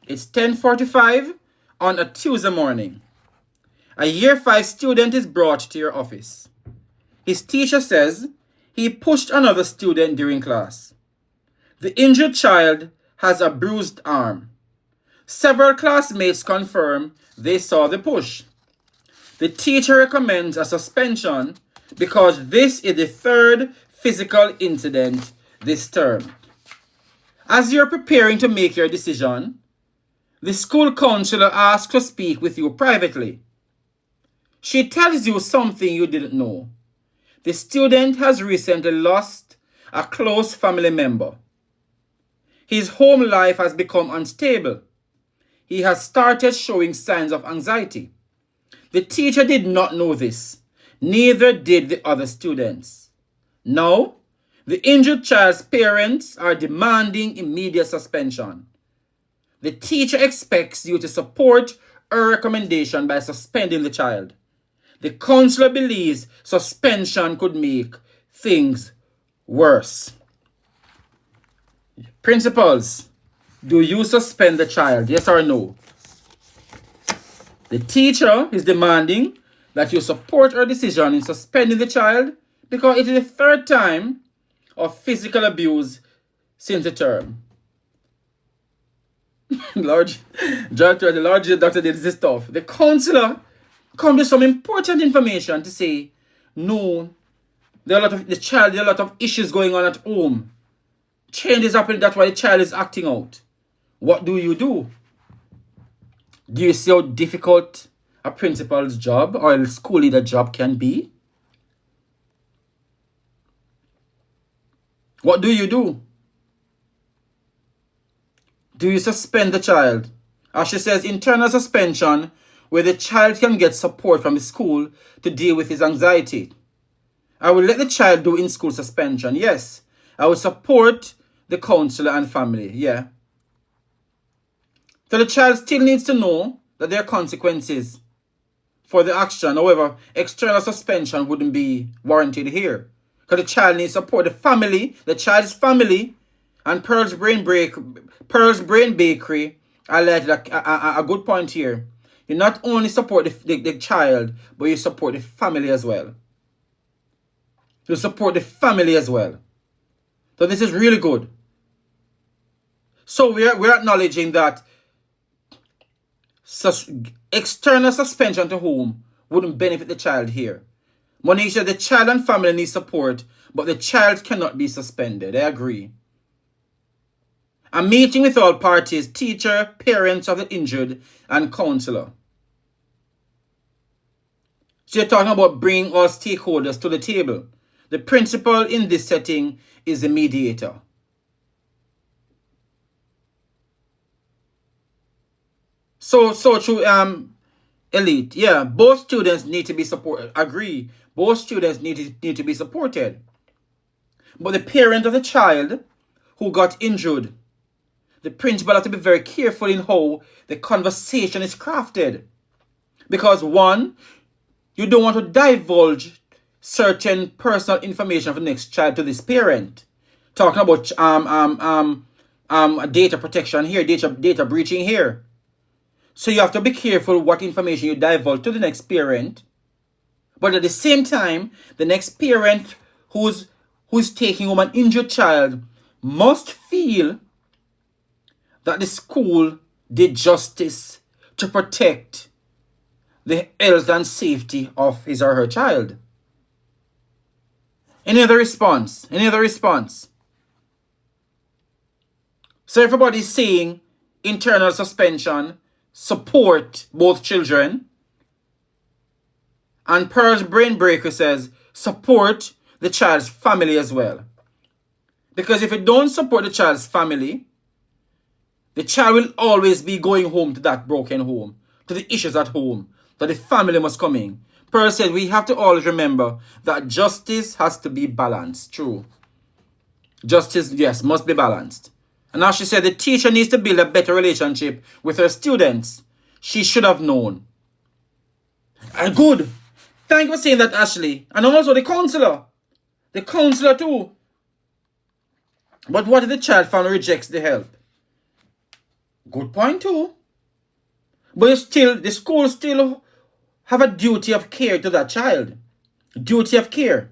Speaker 2: It's 10:45 on a Tuesday morning. A year 5 student is brought to your office. His teacher says he pushed another student during class. The injured child has a bruised arm. Several classmates confirm they saw the push. The teacher recommends a suspension because this is the 3rd physical incident this term. As you're preparing to make your decision, the school counselor asks to speak with you privately. She tells you something you didn't know. The student has recently lost a close family member. His home life has become unstable. He has started showing signs of anxiety. The teacher did not know this. Neither did the other students. Now, the injured child's parents are demanding immediate suspension. The teacher expects you to support her recommendation by suspending the child. The counselor believes suspension could make things worse. Principals, do you suspend the child? Yes or no? The teacher is demanding that you support her decision in suspending the child because it is the 3rd time of physical abuse since the term. Lord, the Lord doctor did this stuff. The counselor come with some important information to say, no, there are a lot of issues going on at home. Change is happening, that's why the child is acting out. What do you do? Do you see how difficult a principal's job or a school leader job can be? What do you do? Do you suspend the child? As she says, internal suspension, where the child can get support from the school to deal with his anxiety. I will let the child do in-school suspension. Yes, I will support the counselor and family. Yeah. So the child still needs to know that there are consequences for the action. However, external suspension wouldn't be warranted here. Because the child needs support. The family, the child's family, and Pearl's Brain Bakery highlighted a good point here. You not only support the child, but you support the family as well. You support the family as well. So this is really good. So we're acknowledging that external suspension to home wouldn't benefit the child here. Monique said the child and family need support, but the child cannot be suspended. I agree. A meeting with all parties, teacher, parents of the injured, and counselor. So you're talking about bringing all stakeholders to the table. The principal in this setting is the mediator. So true, elite. Yeah, both students need to be supported. Agree. Both students need to be supported. But the parent of the child who got injured, the principal has to be very careful in how the conversation is crafted. Because one, you don't want to divulge certain personal information of the next child to this parent. Talking about data protection here, data breaching here. So you have to be careful what information you divulge to the next parent. But at the same time, the next parent who's taking home an injured child must feel that the school did justice to protect the health and safety of his or her child. Any other response? Any other response? So everybody's saying internal suspension, support both children. And Pearl's Brain Breaker says support the child's family as well. Because if you don't support the child's family, the child will always be going home to that broken home, to the issues at home, that the family must come in. Pearl said we have to always remember that justice has to be balanced. True. Justice, yes, must be balanced. And as she said, the teacher needs to build a better relationship with her students. She should have known. And good. Thank you for saying that, Ashley. And also the counselor. The counselor too. But what if the child family rejects the help? Good point too. But the school still have a duty of care to that child. Duty of care.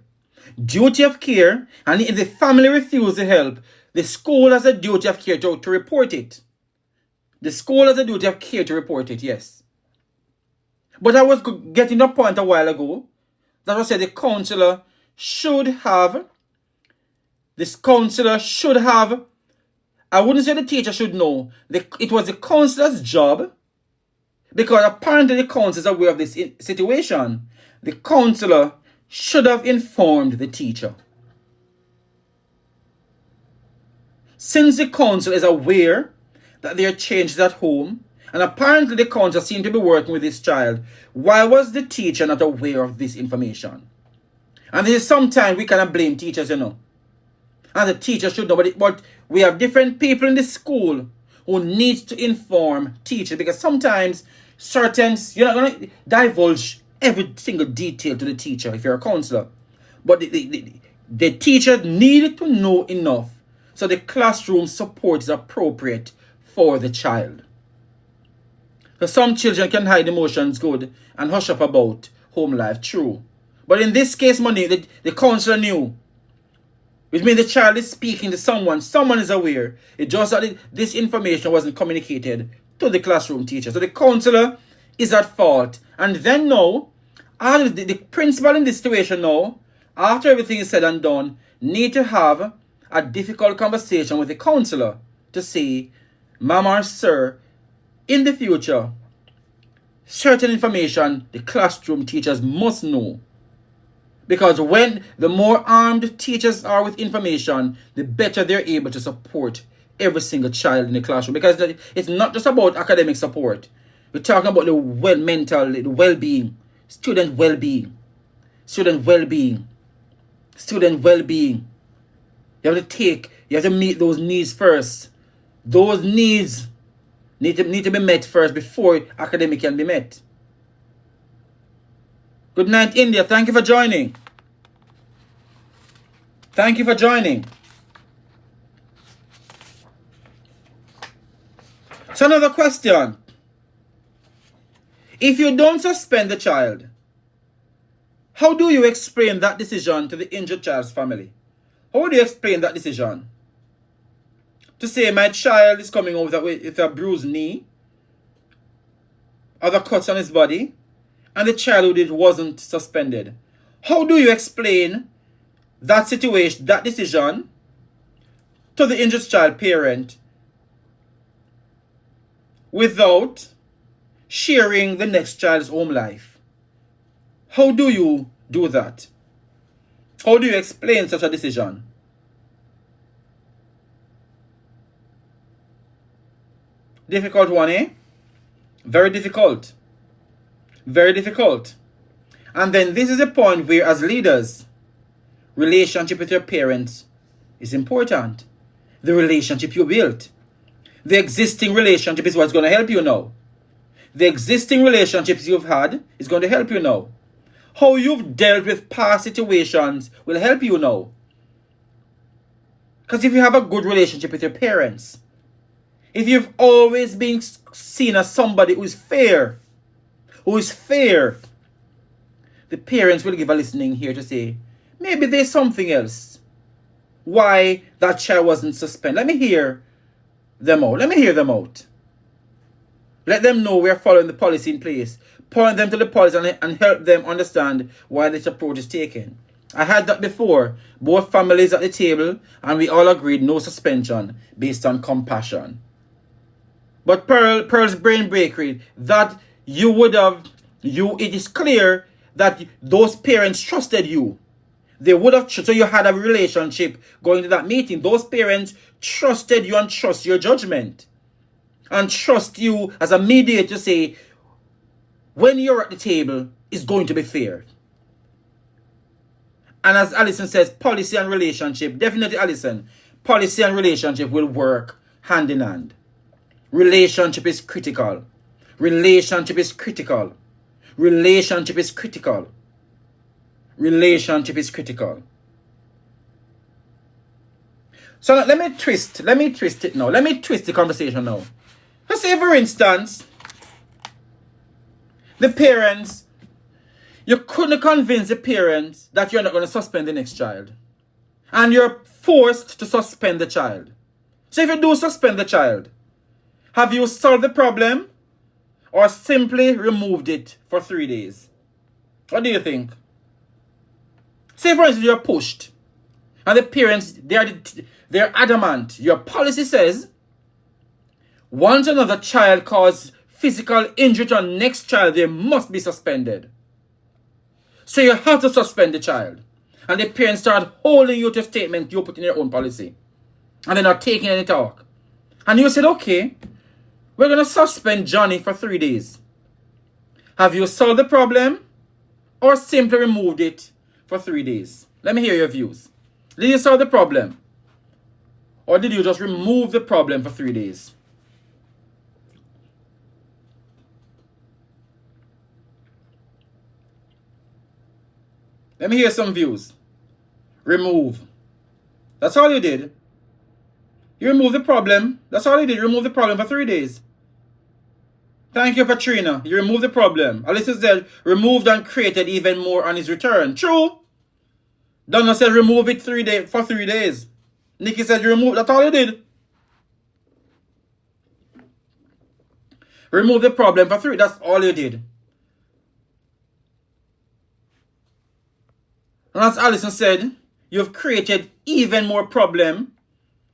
Speaker 2: Duty of care. And if the family refuses the help, the school has a duty of care to report it. The school has a duty of care to report it, yes. But I was getting a point a while ago that I said the counselor should have, I wouldn't say the teacher should know. It was the counselor's job, because apparently the counselor is aware of this situation. The counselor should have informed the teacher. Since the counselor is aware that there are changes at home, and apparently the counselor seemed to be working with this child, why was the teacher not aware of this information? And this is sometimes we cannot blame teachers, And the teacher should know, but we have different people in the school who need to inform teachers, because sometimes you're not going to divulge every single detail to the teacher if you're a counselor. But the teacher needed to know enough so the classroom support is appropriate for the child. So some children can hide emotions good and hush up about home life, true. But in this case, the counselor knew. Which means the child is speaking to someone. Someone is aware. It just that this information wasn't communicated to the classroom teacher. So the counselor is at fault. And then now, the principal in this situation now, after everything is said and done, need to have a difficult conversation with the counselor to say, Ma'am or Sir, in the future, certain information the classroom teachers must know. Because when the more armed teachers are with information, the better they're able to support every single child in the classroom. Because it's not just about academic support. We're talking about the well-being, student well-being. You have to meet those needs first. Those needs need to be met first before academic can be met. Good night, India. Thank you for joining. So another question. If you don't suspend the child, how do you explain that decision to the injured child's family? How do you explain that decision? To say my child is coming home with a bruised knee, other cuts on his body, and the child who did wasn't suspended. How do you explain that situation, that decision, to the injured child parent without sharing the next child's home life? How do you do that? How do you explain such a decision? Difficult one, eh? Very difficult. Very difficult. And then this is a point where, as leaders, relationship with your parents is important. The relationship you built. The existing relationship is what's going to help you now. The existing relationships you've had is going to help you now. How you've dealt with past situations will help you now. Because if you have a good relationship with your parents, if you've always been seen as somebody who is fair, the parents will give a listening here to say, maybe there's something else. Why that child wasn't suspended. Let me hear them out. Let them know we're following the policy in place. Point them to the policy and help them understand why this approach is taken. I had that before. Both families at the table, and we all agreed no suspension based on compassion. But Pearl's brain breakery, that it is clear that those parents trusted you. They would have, so you had a relationship going to that meeting. Those parents trusted you and trust your judgment. And trust you as a mediator to say, when you're at the table, it's going to be fair. And as Alison says, policy and relationship, definitely Alison, policy and relationship will work hand in hand. Relationship is critical. Relationship is critical. Relationship is critical. Relationship is critical. So let me twist it now. Let me twist the conversation now. Let's say, for instance, the parents, you couldn't convince the parents that you're not going to suspend the next child. And you're forced to suspend the child. So if you do suspend the child, have you solved the problem or simply removed it for 3 days? What do you think? Say, for instance, you're pushed and the parents, they're adamant. Your policy says, once another child causes physical injury to a next child, they must be suspended. So you have to suspend the child. And the parents start holding you to a statement you put in your own policy. And they're not taking any talk. And you said, okay, we're going to suspend Johnny for 3 days. Have you solved the problem or simply removed it for 3 days? Let me hear your views. Did you solve the problem? Or did you just remove the problem for 3 days? Let me hear some views. Remove. That's all you did. You removed the problem. That's all you did. Remove the problem for 3 days. Thank you, Katrina. You removed the problem. Alyssa said, removed and created even more on his return. True. Donna said, remove it for 3 days. Nikki said, you removed. That's all you did. Remove the problem for 3. That's all you did. And as Alison said, you've created even more problem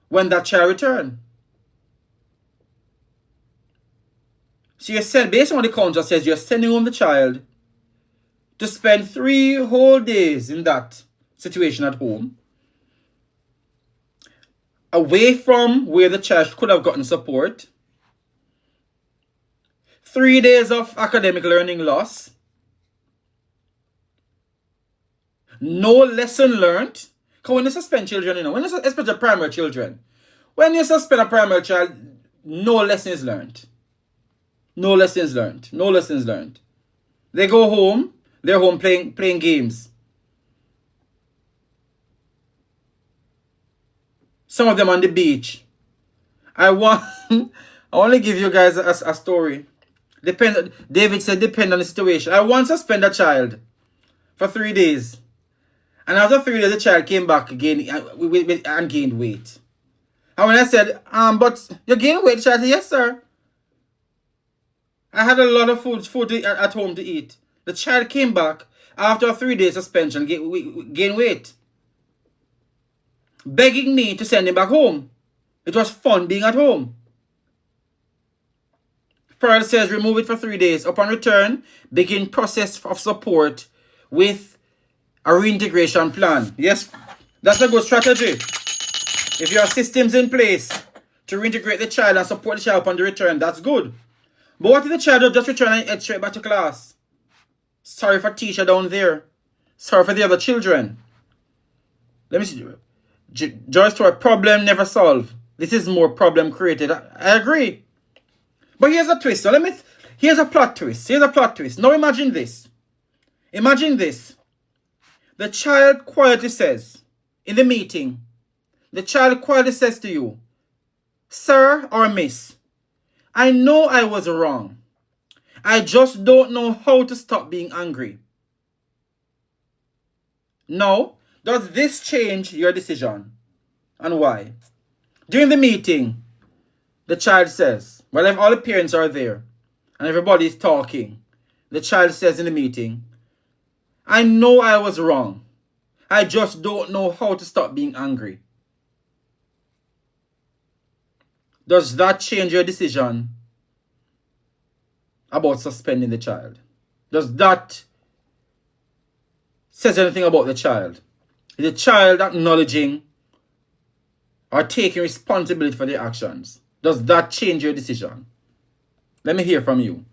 Speaker 2: when that child returns. So you said, based on what the council says, you're sending home the child to spend 3 whole days in that situation at home, away from where the child could have gotten support, 3 days of academic learning loss, no lesson learned. Because when you suspend children, especially primary children, when you suspend a primary child, no lesson is learned. No lessons learned. No lessons learned. They go home. They're home playing games. Some of them on the beach. I want to give you guys a story. David said, depend on the situation. I once suspended a child for 3 days. And after 3 days, the child came back again and gained weight. And when I said, but you gained weight, the child said, yes, sir. I had a lot of food at home to eat. The child came back after a 3 day suspension, gained weight, begging me to send him back home. It was fun being at home. Pearl says remove it for 3 days. Upon return, begin process of support with a reintegration plan. Yes, that's a good strategy. If you have systems in place to reintegrate the child and support the child upon the return, that's good. But what if the child will just return and head straight back to class? Sorry for teacher down there. Sorry for the other children. Let me see. Joyce Story, problem never solved. This is more problem created. I agree. But here's a twist. So here's a plot twist. Here's a plot twist. Now imagine this. Imagine this. The child quietly says, in the meeting, the child quietly says to you, sir or miss, I know I was wrong. I just don't know how to stop being angry. Now, does this change your decision? And why? During the meeting, the child says, well, if all the parents are there and everybody is talking, the child says in the meeting, I know I was wrong. I just don't know how to stop being angry. Does that change your decision about suspending the child? Does that say anything about the child? Is the child acknowledging or taking responsibility for their actions? Does that change your decision? Let me hear from you.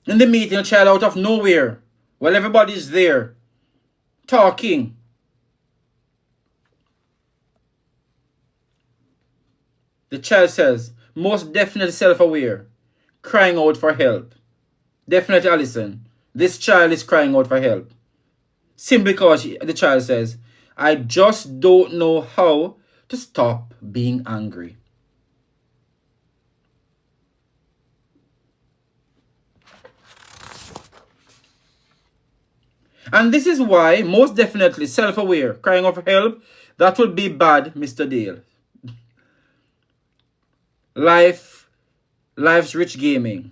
Speaker 2: In the meeting, a child out of nowhere, while everybody's there, talking, the child says, most definitely self-aware, crying out for help. Definitely, Alison, this child is crying out for help. Simply because the child says, I just don't know how to stop being angry. And this is why, most definitely, self-aware, crying out for help, that would be bad, Mr. Dale. Life's Rich Gaming.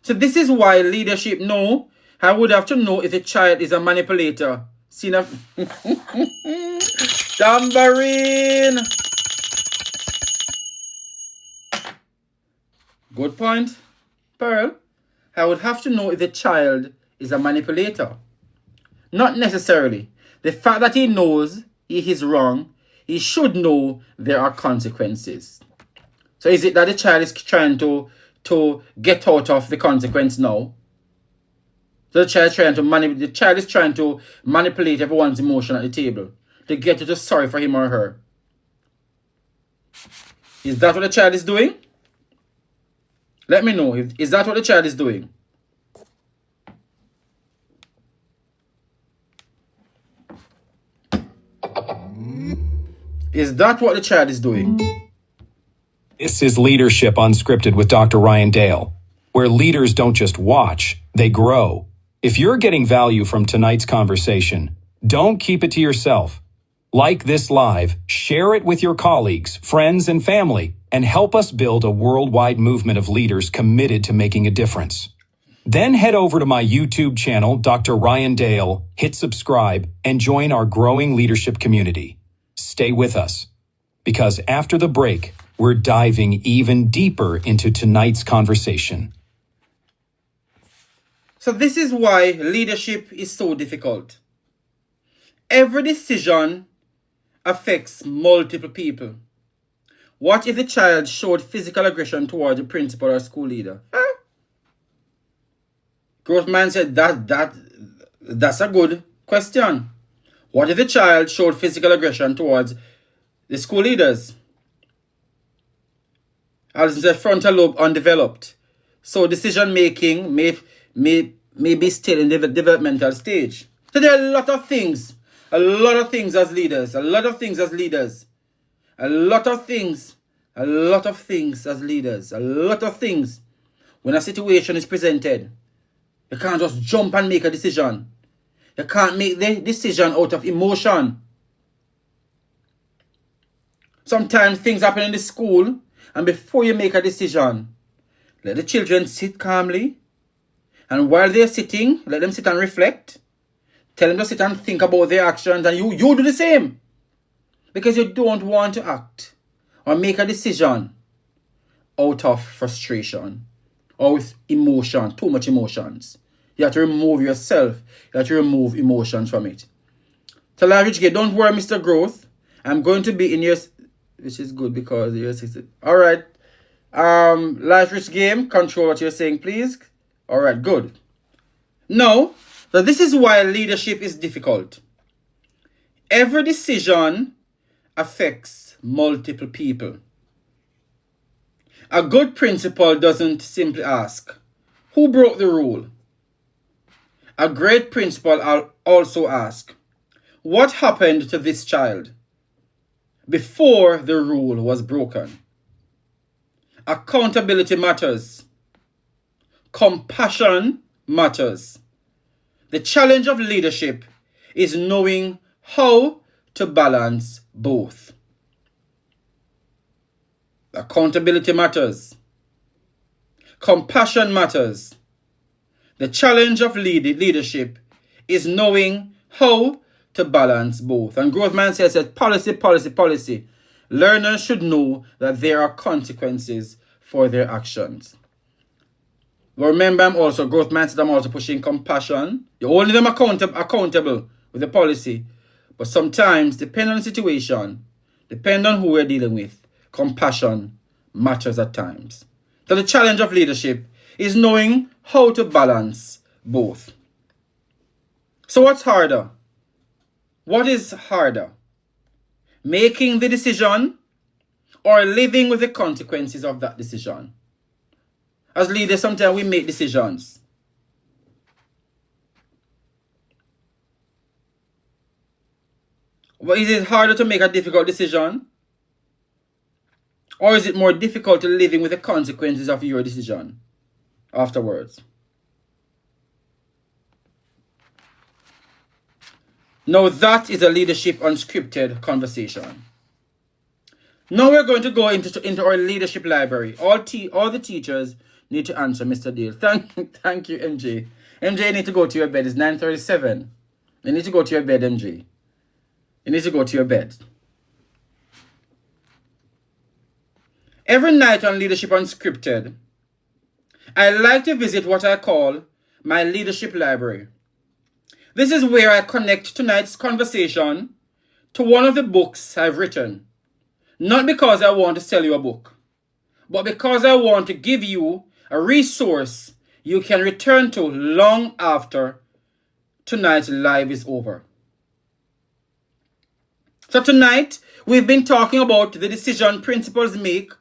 Speaker 2: So this is why leadership know. I would have to know if a child is a manipulator. See now? Tambourine. Good point, Pearl. I would have to know if the child is a manipulator. Not necessarily. The fact that he knows he is wrong, he should know there are consequences. So is it that the child is trying to get out of the consequence now? So the child is trying to manipulate everyone's emotion at the table to get you to sorry for him or her. Is that what the child is doing? Let me know. Is that what the child is doing? Is that what the child is doing?
Speaker 3: This is Leadership Unscripted with Dr. Ryan Dale, where leaders don't just watch, they grow. If you're getting value from tonight's conversation, don't keep it to yourself. Like this live, share it with your colleagues, friends, and family, and help us build a worldwide movement of leaders committed to making a difference. Then head over to my YouTube channel, Dr. Ryan Dale, hit subscribe, and join our growing leadership community. Stay with us, because after the break, we're diving even deeper into tonight's conversation.
Speaker 2: So this is why leadership is so difficult. Every decision affects multiple people. What if the child showed physical aggression toward the principal or school leader? Growth Man said that's a good question. What if the child showed physical aggression towards the school leaders? Alison said frontal lobe undeveloped. So decision making may be still in the developmental stage. So there are a lot of things as leaders, when a situation is presented. You can't just jump and make a decision. You can't make the decision out of emotion. Sometimes things happen in the school, and before you make a decision, let the children sit calmly. And while they're sitting, let them sit and reflect. Tell them to sit and think about their actions, and you do the same. Because you don't want to act or make a decision out of frustration or with emotion, too much emotions. You have to remove yourself. You have to remove emotions from it. Tell Average Gay, don't worry, Mr. Growth. I'm going to be in your... Which is good because you're 60. All right. Life Rich Game, control what you're saying, please. All right, good. Now, so this is why leadership is difficult. Every decision affects multiple people. A good principal doesn't simply ask, who broke the rule? A great principal also asks, what happened to this child before the rule was broken? Accountability matters. Compassion matters. The challenge of leadership is knowing how to balance both. Accountability matters. Compassion matters. The challenge of leadership is knowing how to balance both. And growth mindset says policy, policy, policy. Learners should know that there are consequences for their actions. But remember, I'm also growth mindset. I'm also pushing compassion. You only them accountable with the policy. But sometimes, depending on the situation, depending on who we're dealing with, compassion matters at times. So the challenge of leadership is knowing how to balance both. So what's harder? What is harder? Making the decision or living with the consequences of that decision? As leaders, sometimes we make decisions. But is it harder to make a difficult decision? Or is it more difficult to living with the consequences of your decision afterwards? Now that is a Leadership Unscripted conversation. Now we're going to go into our leadership library. All the teachers need to answer, Mr. Dale. Thank you, MJ. MJ, you need to go to your bed. It's 9:37. You need to go to your bed, MJ. You need to go to your bed. Every night on Leadership Unscripted, I like to visit what I call my leadership library. This is where I connect tonight's conversation to one of the books I've written. Not because I want to sell you a book, but because I want to give you a resource you can return to long after tonight's live is over. So tonight, we've been talking about the decision principals make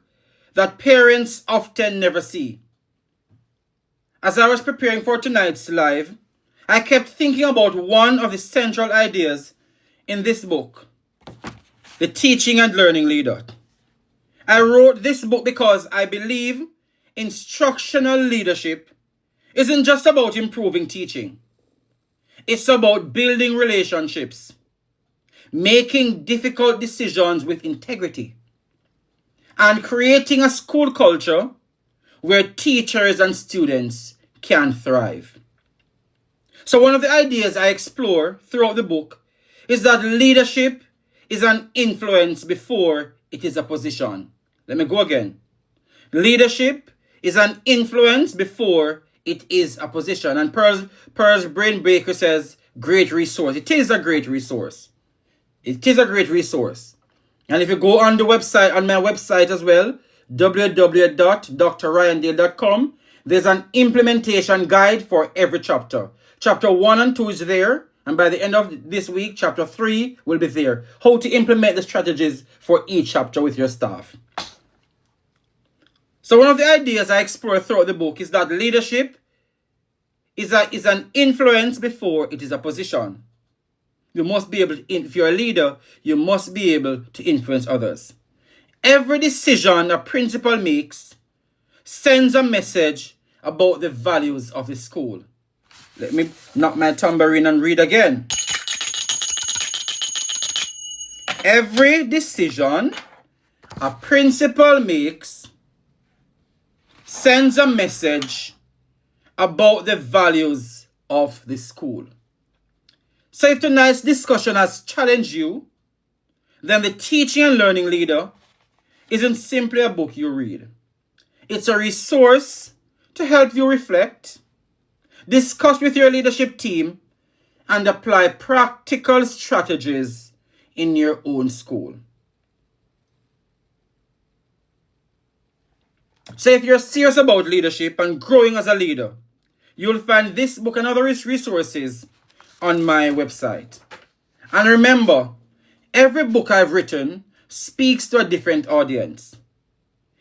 Speaker 2: that parents often never see. As I was preparing for tonight's live, I kept thinking about one of the central ideas in this book, The Teaching and Learning Leader. I wrote this book because I believe instructional leadership isn't just about improving teaching. It's about building relationships, making difficult decisions with integrity, and creating a school culture where teachers and students can thrive. So one of the ideas I explore throughout the book is that leadership is an influence before it is a position. Let me go again. Leadership is an influence before it is a position. And Pearl's Brain Baker says, great resource. It is a great resource. It is a great resource. And if you go on the website, on my website as well, www.drryandale.com, there's an implementation guide for every chapter. Chapter 1 and 2 is there. And by the end of this week, chapter 3 will be there. How to implement the strategies for each chapter with your staff. So one of the ideas I explore throughout the book is that leadership is an influence before it is a position. You must be able to, if you're a leader, you must be able to influence others. Every decision a principal makes sends a message about the values of the school. Let me knock my tambourine and read again. Every decision a principal makes sends a message about the values of the school. So if tonight's discussion has challenged you, then the teaching and learning leader isn't simply a book you read. It's a resource to help you reflect, discuss with your leadership team, and apply practical strategies in your own school. So if you're serious about leadership and growing as a leader, you'll find this book and other resources on my website. And remember, every book I've written speaks to a different audience.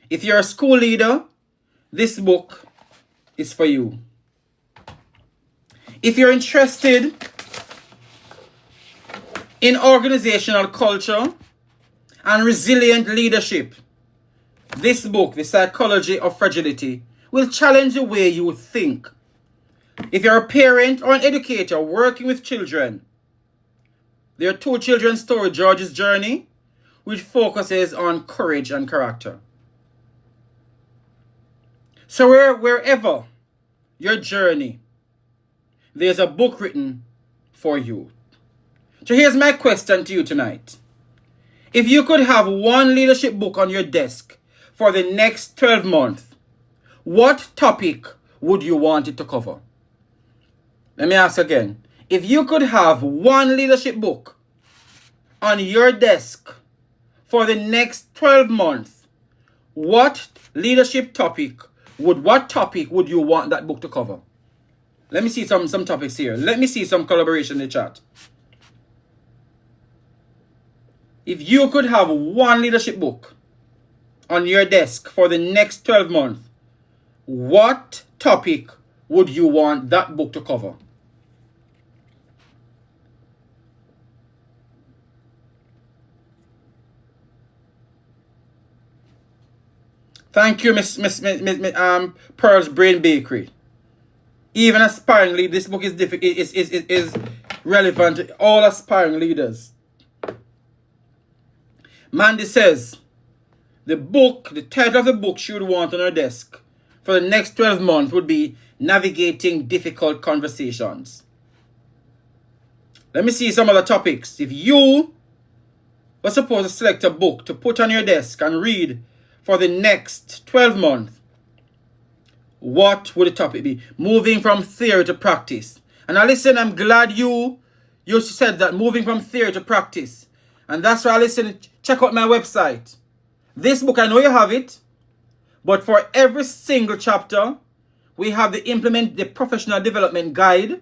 Speaker 2: If you're a school leader, this book is for you. If you're interested in organizational culture and resilient leadership, this book, The Psychology of Fragility, will challenge the way you think. If you're a parent or an educator working with children, there are 2 children's stories, George's Journey, which focuses on courage and character. So wherever your journey, there's a book written for you. So here's my question to you tonight. If you could have one leadership book on your desk for the next 12 months, what topic would you want it to cover? Let me ask again. If you could have one leadership book on your desk for the next 12 months, what topic would you want that book to cover? Let me see some topics here. Let me see some collaboration in the chat. If you could have one leadership book on your desk for the next 12 months, what topic would you want that book to cover? Thank you, Miss Pearl's Brain Bakery. Even aspiring leaders, this book is relevant to all aspiring leaders. Mandy says, the title of the book she would want on her desk for the next 12 months would be Navigating Difficult Conversations. Let me see some other topics. If you were supposed to select a book to put on your desk and read for the next 12 months, what would the topic be? Moving from theory to practice. And now listen, I'm glad you said that, moving from theory to practice. And that's why, listen, check out my website. This book, I know you have it, but for every single chapter, we have the professional development guide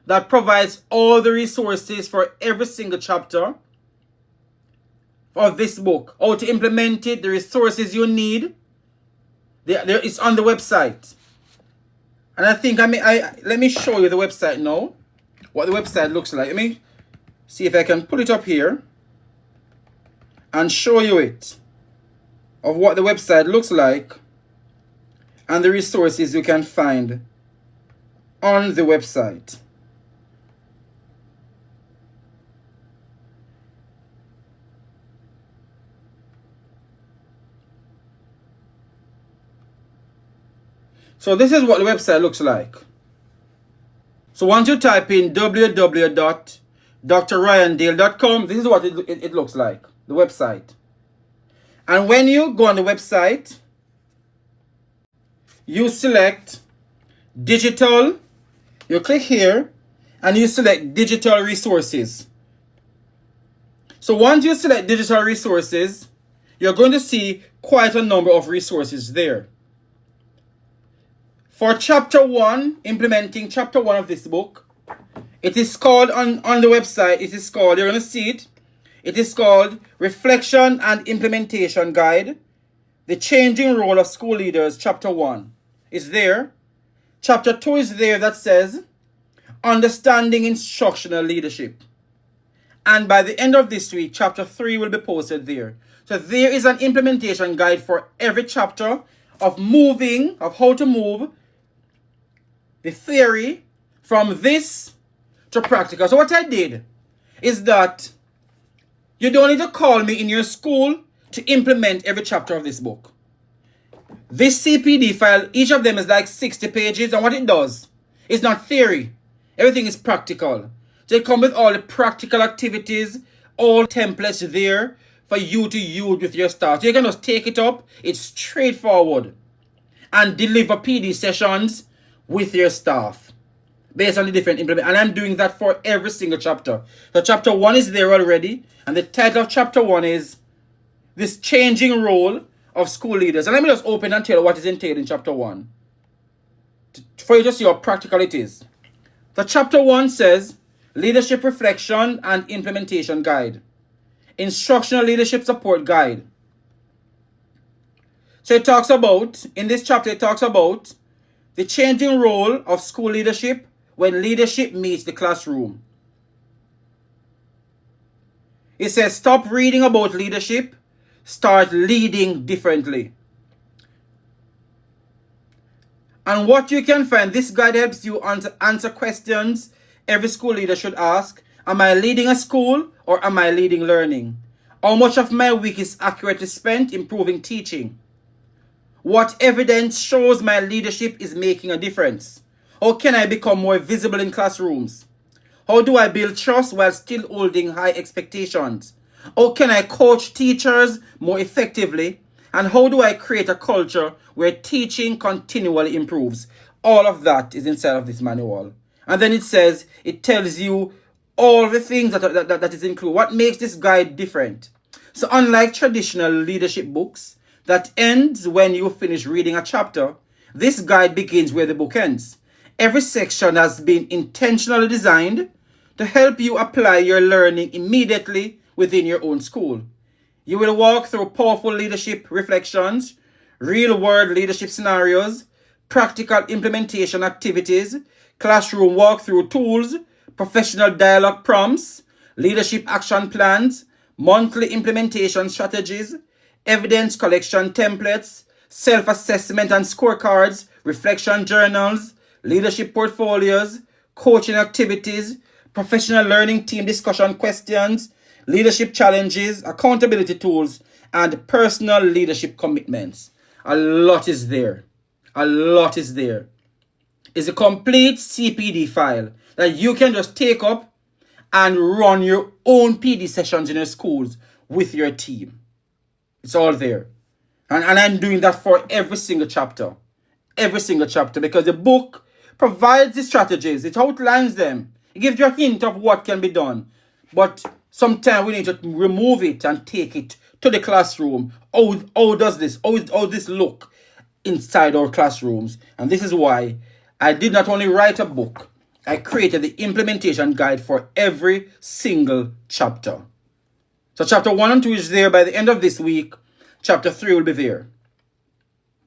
Speaker 2: that provides all the resources for every single chapter of this book. How to implement it, the resources you need. It's on the website. And I think let me show you the website now. What the website looks like. Let me see if I can pull it up here and show you it. Of what the website looks like and the resources you can find on the website. So this is what the website looks like. So once you type in www.drryandale.com, this is what it looks like, the website. And when you go on the website, you select digital, you click here, and you select digital resources. So once you select digital resources, you're going to see quite a number of resources there. For chapter 1, implementing chapter 1 of this book, it is called on the website, you're going to see it. It is called Reflection and Implementation Guide, The Changing Role of School Leaders, chapter 1 is there. Chapter 2 is there that says Understanding Instructional Leadership. And by the end of this week, chapter 3 will be posted there. So there is an implementation guide for every chapter of how to move the theory from this to practical. So what I did is that you don't need to call me in your school to implement every chapter of this book. This CPD file, each of them is like 60 pages, and what it does is not theory. Everything is practical. So it comes with all the practical activities, all templates there for you to use with your staff. You can just take it up. It's straightforward. And deliver PD sessions with your staff based on the different implement. And I'm doing that for every single chapter. So chapter 1 is there already. And the title of chapter 1 is This Changing Role of School Leaders. And let me just open and tell you what is entailed in chapter 1. For you to see how practical it is. So chapter 1 says Leadership Reflection and Implementation Guide. Instructional Leadership Support Guide. So it talks about, in this chapter, it talks about the changing role of school leadership when leadership meets the classroom. It says, stop reading about leadership, start leading differently. And what you can find, this guide helps you answer questions every school leader should ask. Am I leading a school or am I leading learning? How much of my week is accurately spent improving teaching? What evidence shows my leadership is making a difference? How can I become more visible in classrooms? How do I build trust while still holding high expectations? How can I coach teachers more effectively? And how do I create a culture where teaching continually improves? All of that is inside of this manual. And then it says, it tells you all the things that is included. What makes this guide different? So unlike traditional leadership books, that ends when you finish reading a chapter, this guide begins where the book ends. Every section has been intentionally designed to help you apply your learning immediately within your own school. You will walk through powerful leadership reflections, real-world leadership scenarios, practical implementation activities, classroom walkthrough tools, professional dialogue prompts, leadership action plans, monthly implementation strategies, evidence collection templates, self-assessment and scorecards, reflection journals, leadership portfolios, coaching activities, professional learning team discussion questions, leadership challenges, accountability tools, and personal leadership commitments. A lot is there. A lot is there. It's a complete CPD file that you can just take up and run your own PD sessions in your schools with your team. It's all there. And I'm doing that for every single chapter. Every single chapter. Because the book provides the strategies. It outlines them. It gives you a hint of what can be done. But sometimes we need to remove it and take it to the classroom. How does this? How this look inside our classrooms? And this is why I did not only write a book. I created the implementation guide for every single chapter. So chapter 1 and 2 is there. By the end of this week, chapter 3 will be there.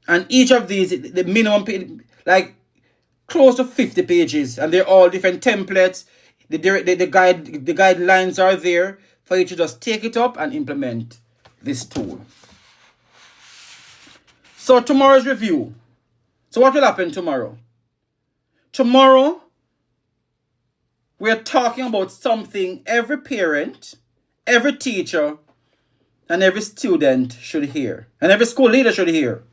Speaker 2: And each of these, the minimum, like close to 50 pages. And they're all different templates. The guidelines are there for you to just take it up and implement this tool. So tomorrow's review. So what will happen tomorrow? Tomorrow, we're talking about something every parent, every teacher, and every student should hear. And every school leader should hear.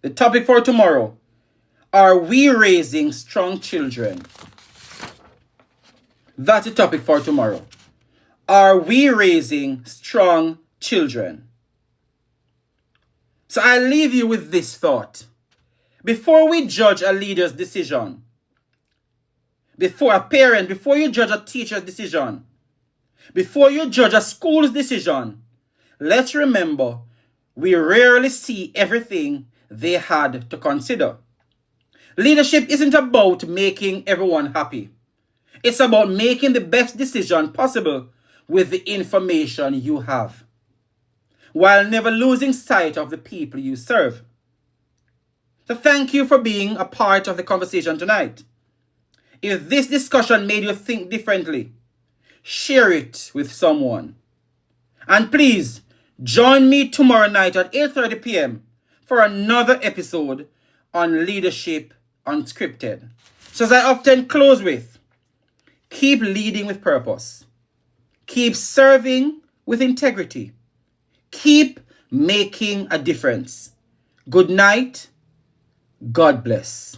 Speaker 2: The topic for tomorrow. Are we raising strong children? That's the topic for tomorrow. Are we raising strong children? So I leave you with this thought. Before we judge a leader's decision, before you judge a teacher's decision, before you judge a school's decision, let's remember we rarely see everything they had to consider. Leadership isn't about making everyone happy. It's about making the best decision possible with the information you have, while never losing sight of the people you serve. So thank you for being a part of the conversation tonight. If this discussion made you think differently, share it with someone. And please, join me tomorrow night at 8:30 p.m. for another episode on Leadership Unscripted. So as I often close with, keep leading with purpose. Keep serving with integrity. Keep making a difference. Good night. God bless.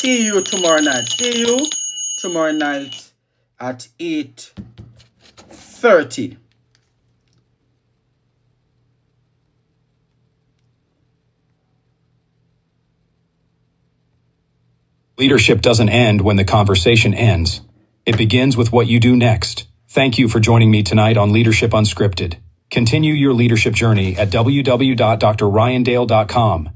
Speaker 2: See you tomorrow night. See you tomorrow night at 8 30.
Speaker 3: Leadership doesn't end when the conversation ends. It begins with what you do next. Thank you for joining me tonight on Leadership Unscripted. Continue your leadership journey at www.drryandale.com.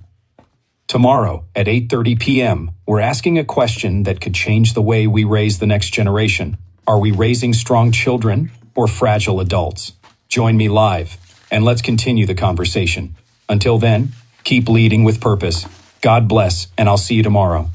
Speaker 3: Tomorrow at 8:30 p.m., we're asking a question that could change the way we raise the next generation. Are we raising strong children or fragile adults? Join me live, and let's continue the conversation. Until then, keep leading with purpose. God bless, and I'll see you tomorrow.